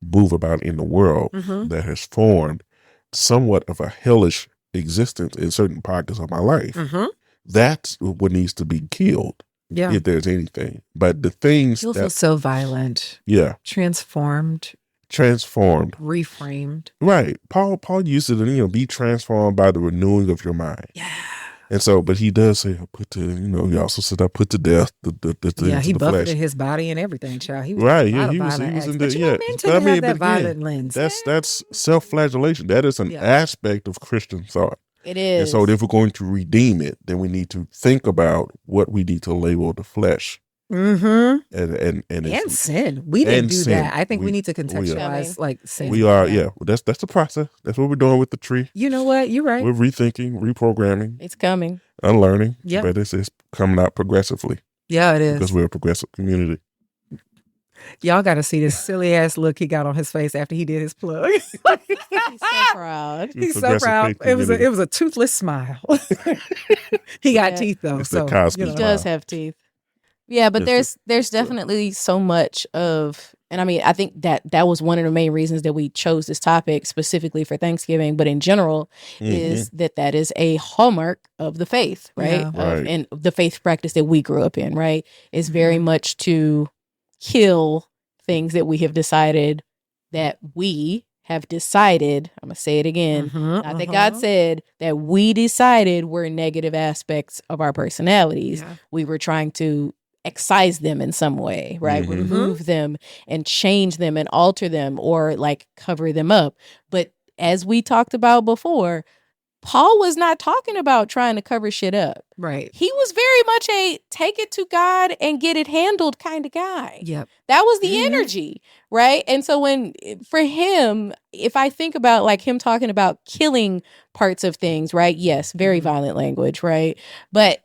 move about in the world, that has formed somewhat of a hellish existence in certain pockets of my life. That's what needs to be killed. Yeah. If there's anything. But the things that feel so violent. Yeah. Transformed. Reframed. Right. Paul used it to, be transformed by the renewing of your mind. Yeah. And so, but he does say, he also said, I put to death he buffeted his body and everything, child. He was right. Yeah, he was in the, but have that violent lens. That's self-flagellation. That is an aspect of Christian thought. It is. And so if we're going to redeem it, then we need to think about what we need to label the flesh. And sin. We didn't do that. I think we need to contextualize like sin. We are, That's the process. That's what we're doing with the tree. You know what? You're right. We're rethinking, reprogramming. It's coming. Unlearning. Yeah. But it's coming out progressively. Yeah, it is. Because we're a progressive community. Y'all got to see this silly ass look he got on his face after he did his plug. He's so proud. He's so proud. It was a toothless smile. He got teeth though. He does have teeth. Yeah, but there's definitely so much of, and I mean, I think that was one of the main reasons that we chose this topic specifically for Thanksgiving, but in general, is that is a hallmark of the faith, right? Yeah. And the faith practice that we grew up in, right? Is very much to kill things that we have decided I'm going to say it again, not that God said, that we decided were negative aspects of our personalities. Yeah. We were trying to excise them in some way, right? Remove them and change them and alter them or like cover them up. But as we talked about before, Paul was not talking about trying to cover shit up. Right. He was very much a take it to God and get it handled kind of guy. Yep. That was the energy, right? And so for him, if I think about like him talking about killing parts of things, right? Yes, very violent language, right? But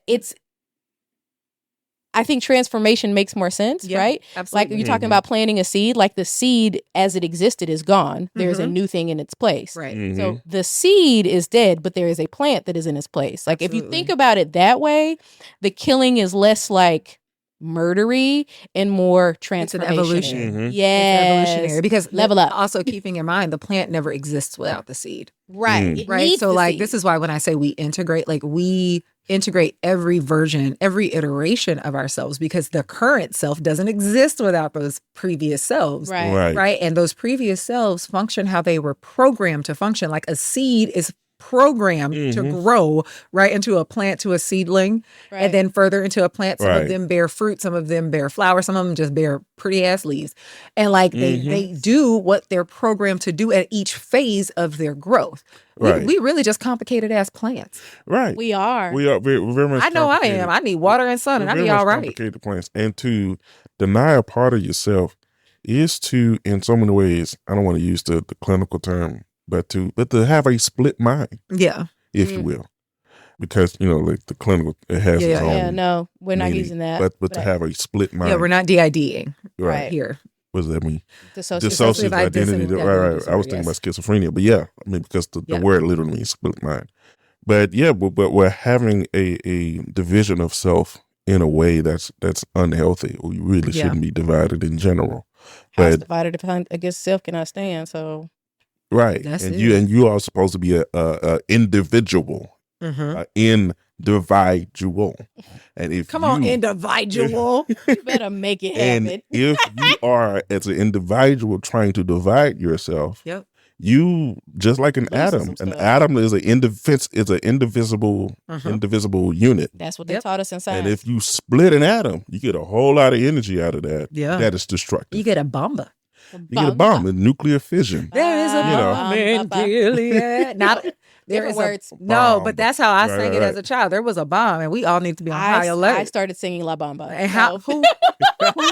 I think transformation makes more sense, right? Absolutely. Like you're talking about planting a seed, like the seed as it existed is gone. There's a new thing in its place. Right. So the seed is dead, but there is a plant that is in its place. Like if you think about it that way, the killing is less like murdery and more transformation. It's an evolution. Yes. It's evolutionary because level up. Also keeping in mind the plant never exists without the seed. Right. Right. So like this is why when I say we integrate every version, every iteration of ourselves, because the current self doesn't exist without those previous selves. Right. And those previous selves function how they were programmed to function. Like a seed is programmed to grow right into a plant, to a seedling, and then further into a plant. Some of them bear fruit, some of them bear flowers, some of them just bear pretty ass leaves. And like they do what they're programmed to do at each phase of their growth. We really just complicated ass plants. Right. We are very much. I know I am. I need water and sun and I'll be all right. Complicated plants. And to deny a part of yourself is to, in so many ways, I don't want to use the clinical term, but to have a split mind. Yeah. If you will. Because, like the clinical, it has its own. Yeah, no, we're not using that. But to have a split mind. Yeah, we're not DIDing right here. What does that mean? Dissociative identity. Right. I was thinking about schizophrenia, but because the word literally means split mind. But but we're having a division of self in a way that's unhealthy. We really shouldn't be divided in general. House divided against self cannot stand. So right, you are supposed to be a individual, individual. And if individual, you better make it happen. And if you are as an individual trying to divide yourself, you just like an atom. An atom is an indivisible unit. That's what they taught us in science. And if you split an atom, you get a whole lot of energy out of that. Yeah, that is destructive. You get a bomba. You get a bomb, a nuclear fission. There is a bomb in Gilead. Not there is words. No, but that's how I sang it as a child. There was a bomb, and we all need to be on high alert. I started singing La Bamba. And who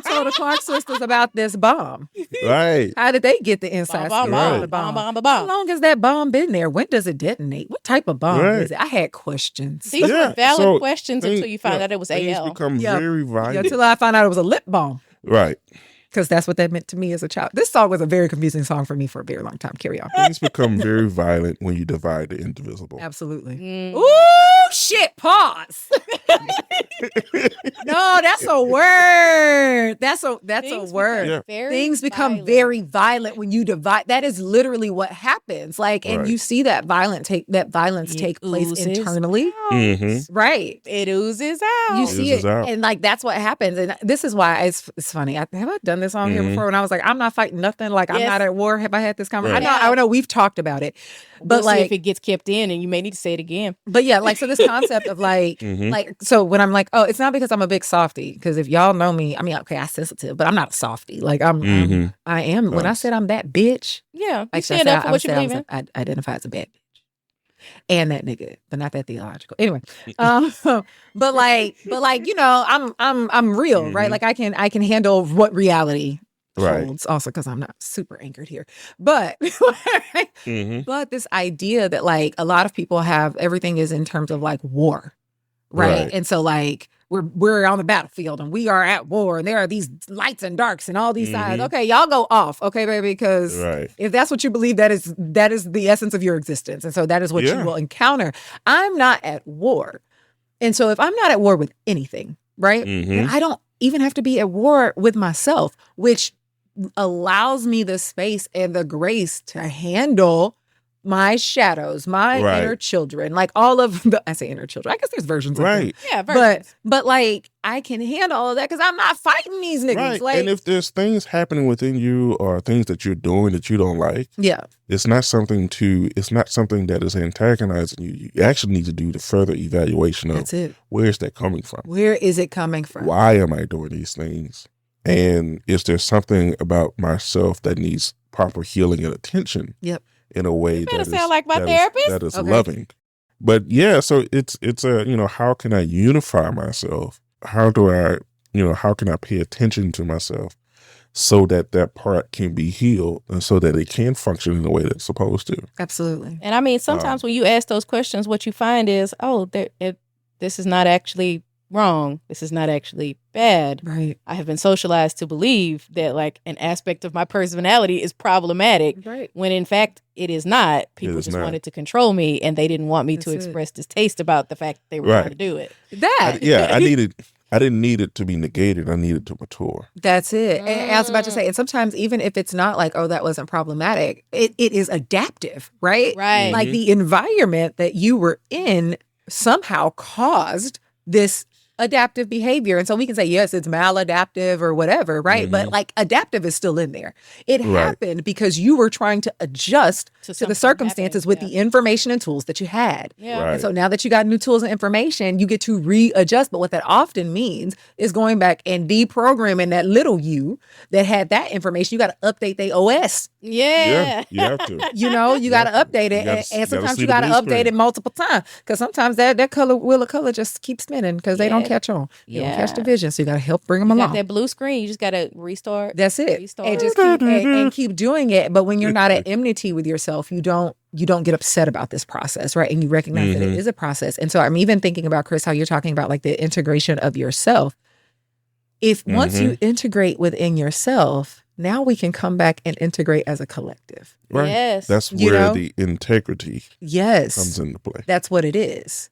told the Clark sisters about this bomb? Right. How did they get the inside bomb, of the bomb? How long has that bomb been there? When does it detonate? What type of bomb is it? I had questions. These were valid questions until you find out it was AL. Things become very violent. Until I found out it was a lip balm. Right. Because that's what that meant to me as a child. This song was a very confusing song for me for a very long time. Carry on. Things become very violent when you divide the indivisible. Absolutely. Ooh, shit, pause. No, that's a word. That's a word. Things become very violent when you divide. That is literally what happens. Like, and you see that violence take place internally. Mm-hmm. Right. It oozes out. You see it. And like, that's what happens. And this is why it's funny. Have I done this on here before? When I was like, I'm not fighting nothing. Like, I'm not at war. Have I had this conversation? Right. I know we've talked about it. But we'll like, see if it gets kept in, and you may need to say it again. But yeah, like, so this concept of like, like, so when I'm like, oh, it's not because I'm a big softie. Because if y'all know me, I mean, okay, I'm sensitive, but I'm not a softie. Like, I am. When I said I'm that bitch. Yeah. Like, you stand up for what you believe in. I identify as a bad bitch. And that nigga, but not that theological. Anyway, but like, you know, I'm real, right? Like, I can handle what reality holds. Also, because I'm not super anchored here, but but this idea that like a lot of people have everything is in terms of like war, right? And so like we're on the battlefield and we are at war and there are these lights and darks and all these sides. Okay, y'all go off, okay, baby, because if that's what you believe, that is the essence of your existence, and so that is what you will encounter. I'm not at war, and so if I'm not at war with anything, right, then I don't even have to be at war with myself, which allows me the space and the grace to handle my shadows, my inner children, like all of the, I say inner children, I guess there's versions of them. Yeah, versions. But like, I can handle all of that because I'm not fighting these niggas. Right. Like, and if there's things happening within you or things that you're doing that you don't like, it's not something that is antagonizing you. You actually need to do the further evaluation of where is that coming from? Where is it coming from? Why am I doing these things? And is there something about myself that needs proper healing and attention? In a way that sound like my therapist. That is loving. But yeah, so it's a, you know, how can I unify myself? How can I pay attention to myself so that part can be healed and so that it can function in the way that it's supposed to? Absolutely. And I mean, sometimes when you ask those questions, what you find is, this is not actually wrong. This is not actually bad. Right. I have been socialized to believe that like an aspect of my personality is problematic. Right. When in fact it is not. People just wanted to control me and they didn't want me to express distaste about the fact that they were trying to do it. I didn't need it to be negated. I needed to mature. That's it. And I was about to say, and sometimes even if it's not like, oh, that wasn't problematic, it is adaptive, right? Right. Like the environment that you were in somehow caused this adaptive behavior. And so we can say, yes, it's maladaptive or whatever, right? But like adaptive is still in there. It happened because you were trying to adjust to the circumstances with the information and tools that you had. And so now that you got new tools and information, you get to readjust. But what that often means is going back and deprogramming that little you that had that information. You got to update the OS. Yeah, you have to. You know, you got to update it. And sometimes you got to update it multiple times because sometimes that wheel of color just keeps spinning because they don't catch on. They don't catch the vision. So you got to help bring them along. Got that blue screen. You just got to restart. That's it. And just keep doing it. But when you're not at enmity with yourself, you don't get upset about this process, right? And you recognize that it is a process. And so I'm even thinking about, Chris, how you're talking about like the integration of yourself. If once you integrate within yourself, now we can come back and integrate as a collective. Right. Yes. That's where the integrity comes into play. That's what it is.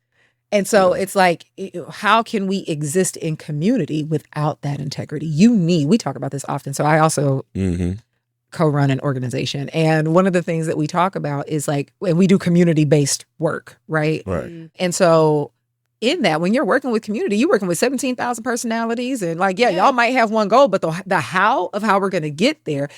And so it's like, how can we exist in community without that integrity? We talk about this often. So I also co-run an organization. And one of the things that we talk about is like, when we do community-based work, right? Right. And so in that, when you're working with community, you're working with 17,000 personalities and like, y'all might have one goal, but the how of how we're going to get there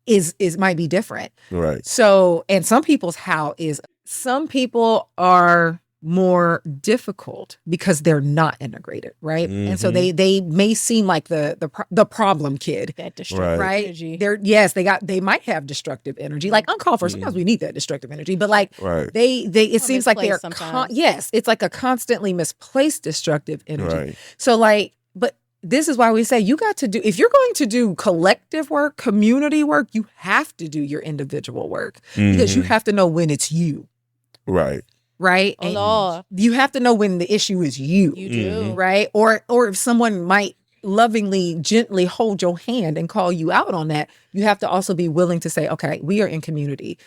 is might be different. Right. So, and some people's how is, some people are more difficult because they're not integrated, right? Mm-hmm. And so they may seem like the problem kid, that destructive energy. They might have destructive energy, like uncalled for. Sometimes we need that destructive energy, but like it seems like they're it's like a constantly misplaced destructive energy. Right. So like, but this is why we say you got to do, if you're going to do collective work, community work, you have to do your individual work because you have to know when it's you. Right. Right. Oh, Lord. You have to know when the issue is you. You do. Right. Or if someone might lovingly, gently hold your hand and call you out on that, you have to also be willing to say, okay, we are in community.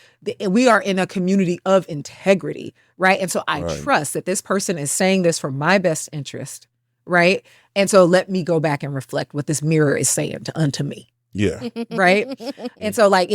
We are in a community of integrity. Right. And so I trust that this person is saying this for my best interest. Right. And so let me go back and reflect what this mirror is saying unto me. Yeah. Right. And so like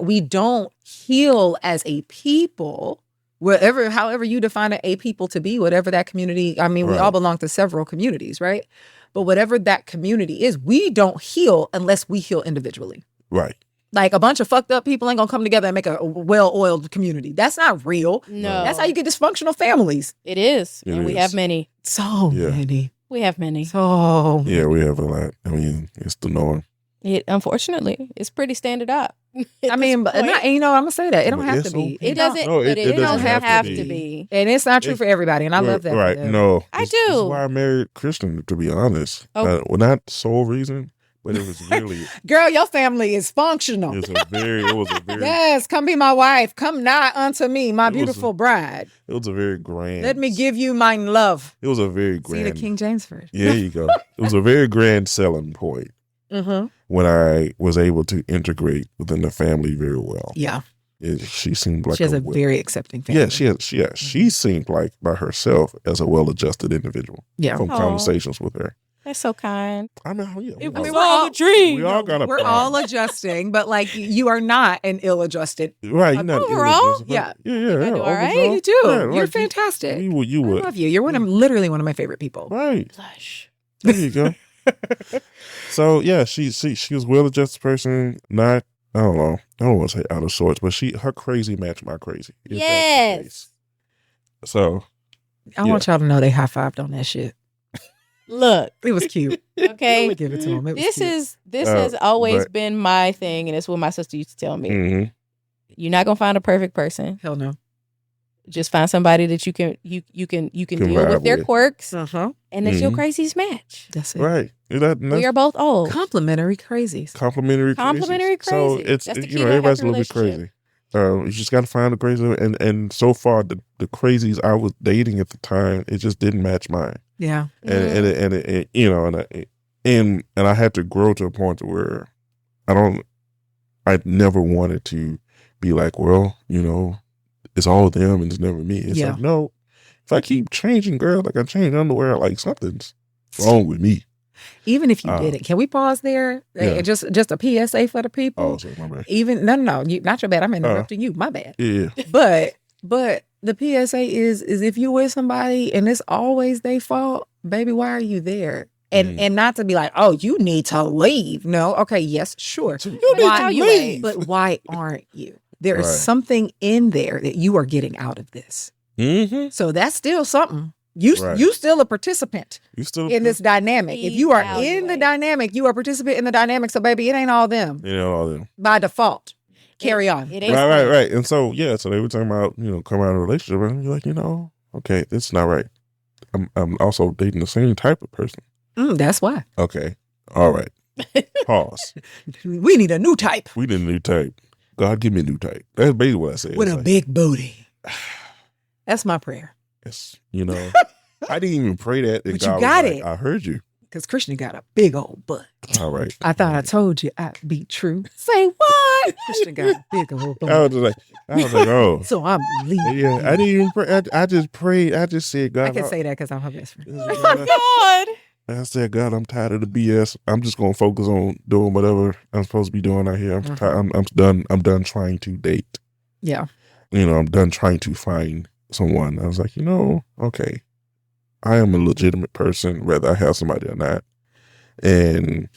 we don't heal as a people. However you define a people to be, whatever that community, I mean, we all belong to several communities, right? But whatever that community is, we don't heal unless we heal individually. Right. Like a bunch of fucked up people ain't gonna come together and make a well-oiled community. That's not real. No. That's how you get dysfunctional families. It is. And we have many. So many. We have many. So yeah, we have a lot. I mean, it's the norm. Unfortunately, it's pretty standard up. I mean, but I'm gonna say that it don't have to be. It doesn't. No, it doesn't have to be. And it's not true for everybody. And I love that. Right? No, I do. This is why I married Christian. To be honest, well, not the sole reason, but it was really. Girl, your family is functional. It was a very. Yes, come be my wife. Come nigh unto me, my beautiful bride. It was a very grand. Let me give you mine love. It was a very grand. See the King James version. Yeah, there you go. It was a very grand selling point. When I was able to integrate within the family very well. Yeah. She seemed like she has a very accepting family. Yeah, she seemed like by herself as a well-adjusted individual. Yeah. From conversations with her. That's so kind. I mean, we're all a dream. We all got a We're all adjusting, but like you are not an ill-adjusted. Right. You're not overall. Yeah. All right. You do. Yeah, you're fantastic. You would. I love you. You're literally one of my favorite people. Right. Blush. There you go. So yeah, she was well-adjusted person, not, I don't want to say out of sorts, but her crazy matched my crazy. Yes. So I want y'all to know they high-fived on that shit. Look, it was cute. Okay, we give it to them. This has always been my thing, and it's what my sister used to tell me. Mm-hmm. You're not gonna find a perfect person. Hell no. Just find somebody that you can deal with their quirks, and that's your crazies match. That's it. Right. We are both old. Complementary crazies. Complementary crazies. So it's everybody's a little bit crazy. You just got to find the crazy, and so far the crazies I was dating at the time, it just didn't match mine. Yeah. And I had to grow to a point to where I never wanted to be like, well, it's all them and it's never me. It's like, no, if I keep changing, girl, like I change underwear, like something's wrong with me. Even if you didn't, can we pause there? Yeah. Just a PSA for the people. Oh, sorry, my bad. Even no, not your bad. I'm interrupting you. My bad. Yeah. But the PSA is if you with somebody and it's always their fault, baby, why are you there? And not to be like, oh, you need to leave. No, okay, yes, sure. You need to leave. But why aren't you? There is something in there that you are getting out of this. Mm-hmm. So that's still something. You still a participant in this dynamic. If you are in the dynamic, you are a participant in the dynamic. So baby, it ain't all them. It ain't all them. By default. Carry on. It ain't right. And so so they were talking about, coming out of a relationship and you're like, okay, it's not right. I'm also dating the same type of person. That's why. Okay. All right. Pause. We need a new type. We need a new type. God, give me a new type. That's basically what I said. With a big booty. That's my prayer. Yes. I didn't even pray that. But God, you got it. I heard you. Because Christian got a big old butt. All right. I thought I told you I'd be true. Say what? Christian got a big old butt. I was like, oh. So I'm leaving. Yeah, I didn't even pray. I just prayed. I just said, God. I can say that because I'm her best friend. Oh, God. I said, God, I'm tired of the BS. I'm just going to focus on doing whatever I'm supposed to be doing out here. I'm done. I'm done trying to date. Yeah. I'm done trying to find someone. I was like, okay, I am a legitimate person, whether I have somebody or not. And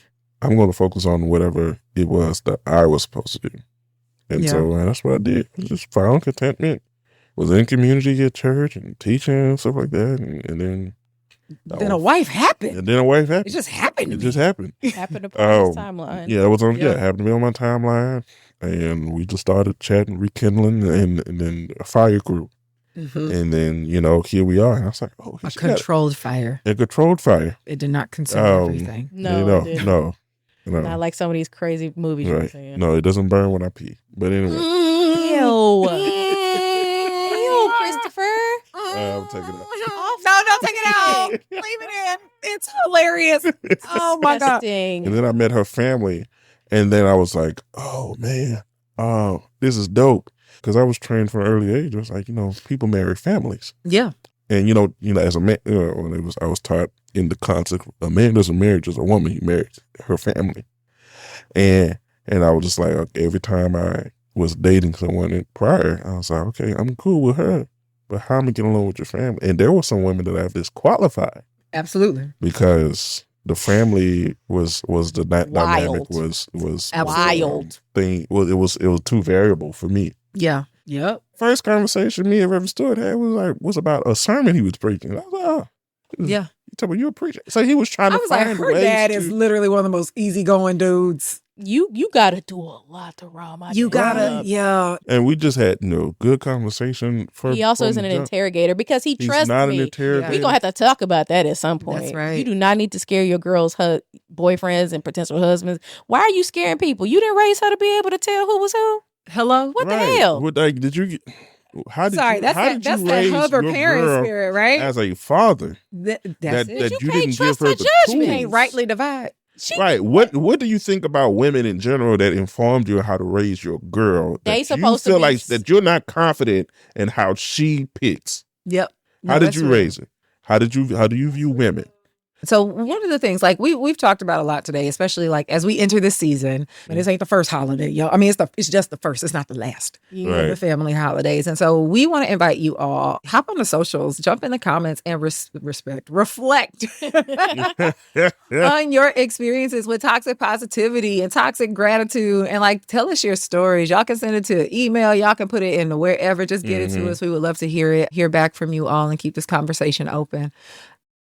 I'm going to focus on whatever it was that I was supposed to do. And so that's what I did. I just found contentment was in community at church and teaching and stuff like that. And then a wife happened. And then a wife happened. It just happened. It just happened. Happened upon his timeline. Yeah, it was on. Yeah, happened to be on my timeline, and we just started chatting, rekindling, and then a fire grew, and then here we are. And I was like, oh, a controlled fire. A controlled fire. It did not consume everything. No. Not like some of these crazy movies. Right. You're saying. No, it doesn't burn when I pee. But anyway. Ew, Christopher. I'm taking it out. No, don't take it out. Leave it in. It's hilarious. Oh my God. And then I met her family, and then I was like, oh man, this is dope. Because I was trained from an early age. I was like, people marry families. Yeah. And as a man, I was taught in the concept, a man doesn't marry just a woman; he marries her family. And I was just like, every time I was dating someone prior, I was like, okay, I'm cool with her, but how am I getting along with your family? And there were some women that I disqualified. Absolutely. Because the family was the dynamic was wild thing. Well, it was too variable for me. Yeah. Yep. First conversation me and Reverend Stewart had was about a sermon he was preaching. I was like, oh, yeah. You tell me you're a preacher. So he was trying to find ways. Her dad is literally one of the most easygoing dudes. You got to do a lot to rile my dad. You gotta, yeah. And we just had good conversation. He also isn't an interrogator because he trusts me. He's not an interrogator. We're gonna have to talk about that at some point. That's right. You do not need to scare your girls' boyfriends and potential husbands. Why are you scaring people? You didn't raise her to be able to tell who was who. Hello? What the hell? Did you? How did that's that hover parent spirit, right? As a father, that's it. That you didn't give her the judgment. You can't rightly divide. Right. What do you think about women in general that informed you how to raise your girl? They supposed to feel like that you're not confident in how she picks. Yep. How did you raise it? How do you view women? So one of the things, like we've talked about a lot today, especially like as we enter this season, and this ain't the first holiday, y'all. I mean, it's just the first. It's not the last. Right. The family holidays, and so we want to invite you all, hop on the socials, jump in the comments, and reflect on your experiences with toxic positivity and toxic gratitude, and like tell us your stories. Y'all can send it to email. Y'all can put it in wherever. Just get it to us. We would love to hear back from you all, and keep this conversation open.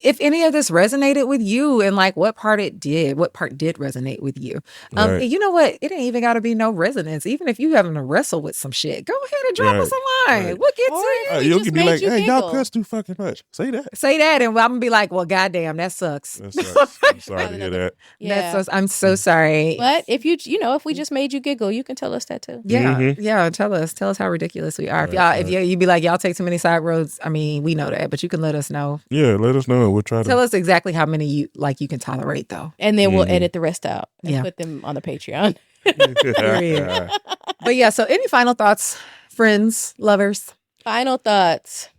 If any of this resonated with you and like what part did resonate with you. Right. You know what? It ain't even got to be no resonance. Even if you having to wrestle with some shit, go ahead and drop us a line. Right. What gets to you? You can be like, hey, y'all cuss too fucking much. Say that. And I'm going to be like, well, goddamn, that sucks. That sucks. I'm sorry to hear that. Yeah. That sucks. I'm so sorry. But if if we just made you giggle, you can tell us that too. Yeah. Yeah. Tell us how ridiculous we are. If you be like, y'all take too many side roads. I mean, we know that, but you can let us know. Yeah. Let us know. We'll try to tell us exactly how many you can tolerate, though. And then we'll edit the rest out and put them on the Patreon. But yeah, so any final thoughts, friends, lovers? Final thoughts.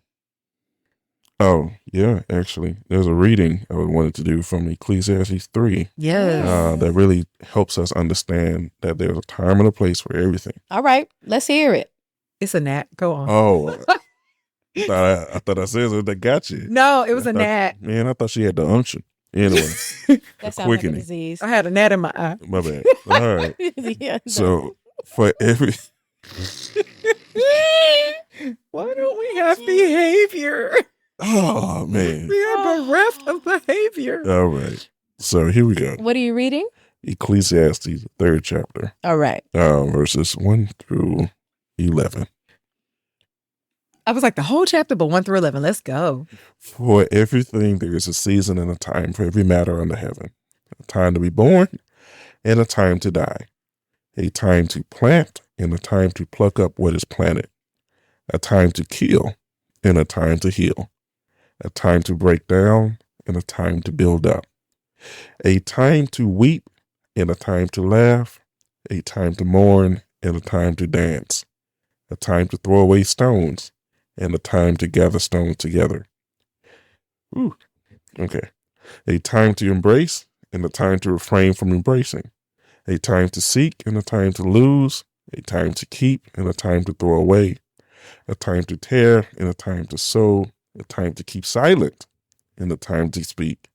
Oh, yeah, actually. There's a reading I wanted to do from Ecclesiastes 3. Yes. That really helps us understand that there's a time and a place for everything. All right, let's hear it. It's a gnat. Go on. Oh, I thought I said something that got you. No, it was a gnat. Man, I thought she had the unction. Anyway. That sounds like a disease. I had a gnat in my eye. My bad. All right. Yeah, so, for every... Why don't we have behavior? Oh, man. We are bereft of behavior. All right. So, here we go. What are you reading? Ecclesiastes, 3rd chapter. All right. Verses 1 through 11. I was like, the whole chapter, but 1 through 11. Let's go. For everything, there is a season and a time for every matter under heaven. A time to be born and a time to die. A time to plant and a time to pluck up what is planted. A time to kill and a time to heal. A time to break down and a time to build up. A time to weep and a time to laugh. A time to mourn and a time to dance. A time to throw away stones and a time to gather stones together. Ooh. Okay. A time to embrace and a time to refrain from embracing. A time to seek and a time to lose. A time to keep and a time to throw away. A time to tear and a time to sow. A time to keep silent and a time to speak.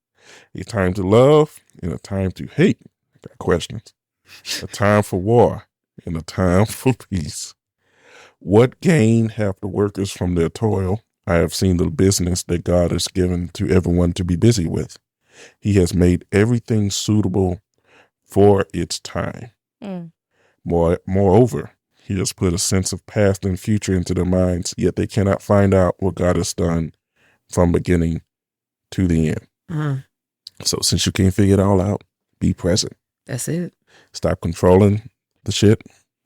A time to love and a time to hate. Got questions. A time for war and a time for peace. What gain have the workers from their toil? I have seen the business that God has given to everyone to be busy with. He has made everything suitable for its time. Moreover, he has put a sense of past and future into their minds, yet they cannot find out what God has done from beginning to the end. So since you can't figure it all out, be present. That's it. Stop controlling the shit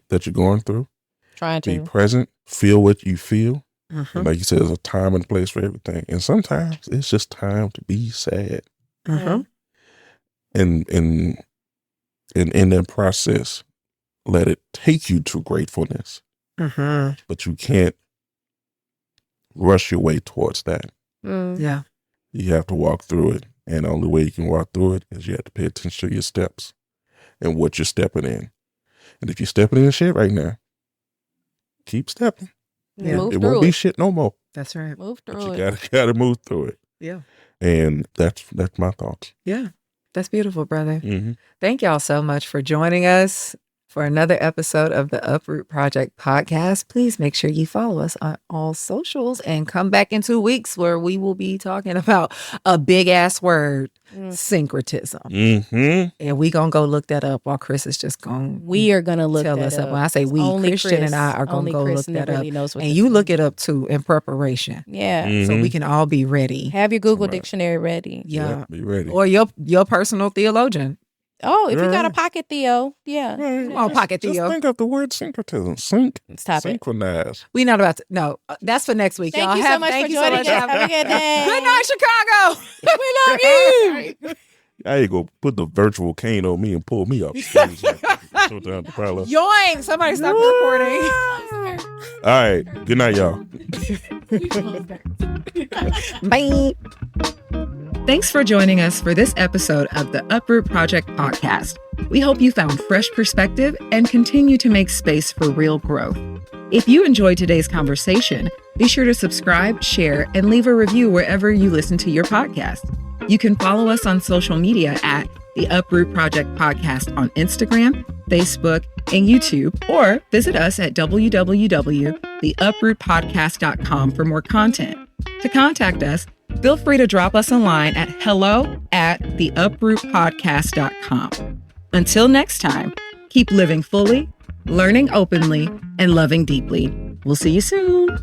that you're going through. Trying to. Be present. Feel what you feel. And like you said, there's a time and place for everything. And sometimes it's just time to be sad. And in that process, let it take you to gratefulness. But you can't rush your way towards that. Yeah. You have to walk through it. And the only way you can walk through it is you have to pay attention to your steps and what you're stepping in. And if you're stepping in shit right now, keep stepping. Yeah. It won't be shit no more. That's right. Move through But it. you gotta move through it. Yeah. And that's my thoughts. Yeah. That's beautiful, brother. Thank y'all so much for joining us for another episode of the Uproot Project Podcast. Please make sure you follow us on all socials and come back in 2 weeks where we will be talking about a big ass word, syncretism. And we gonna go look that up while Chris is just going. We are gonna look tell that us up. When I say we, Only Christian and I are gonna go look that up. And you look it up too in preparation. Yeah. So we can all be ready. Have your Google dictionary ready. Yeah. Be ready. Or your personal theologian. Oh, if you got a pocket Theo, Come on, pocket Theo. Just think of the word syncretism. Stop it. Synchronize. We not about to. No, that's for next week. Thank y'all you so much for joining us. Have a good day. Good night, Chicago. We love you. I ain't gonna put the virtual cane on me and pull me up. Yoink! Somebody stop recording. All right. Good night, y'all. Bye. Thanks for joining us for this episode of the Uproot Project Podcast. We hope you found fresh perspective and continue to make space for real growth. If you enjoyed today's conversation, be sure to subscribe, share, and leave a review wherever you listen to your podcast. You can follow us on social media at the Uproot Project Podcast on Instagram, Facebook, and YouTube, or visit us at www.theuprootpodcast.com for more content. To contact us, feel free to drop us a line at hello@theuprootpodcast.com. Until next time, keep living fully, learning openly, and loving deeply. We'll see you soon.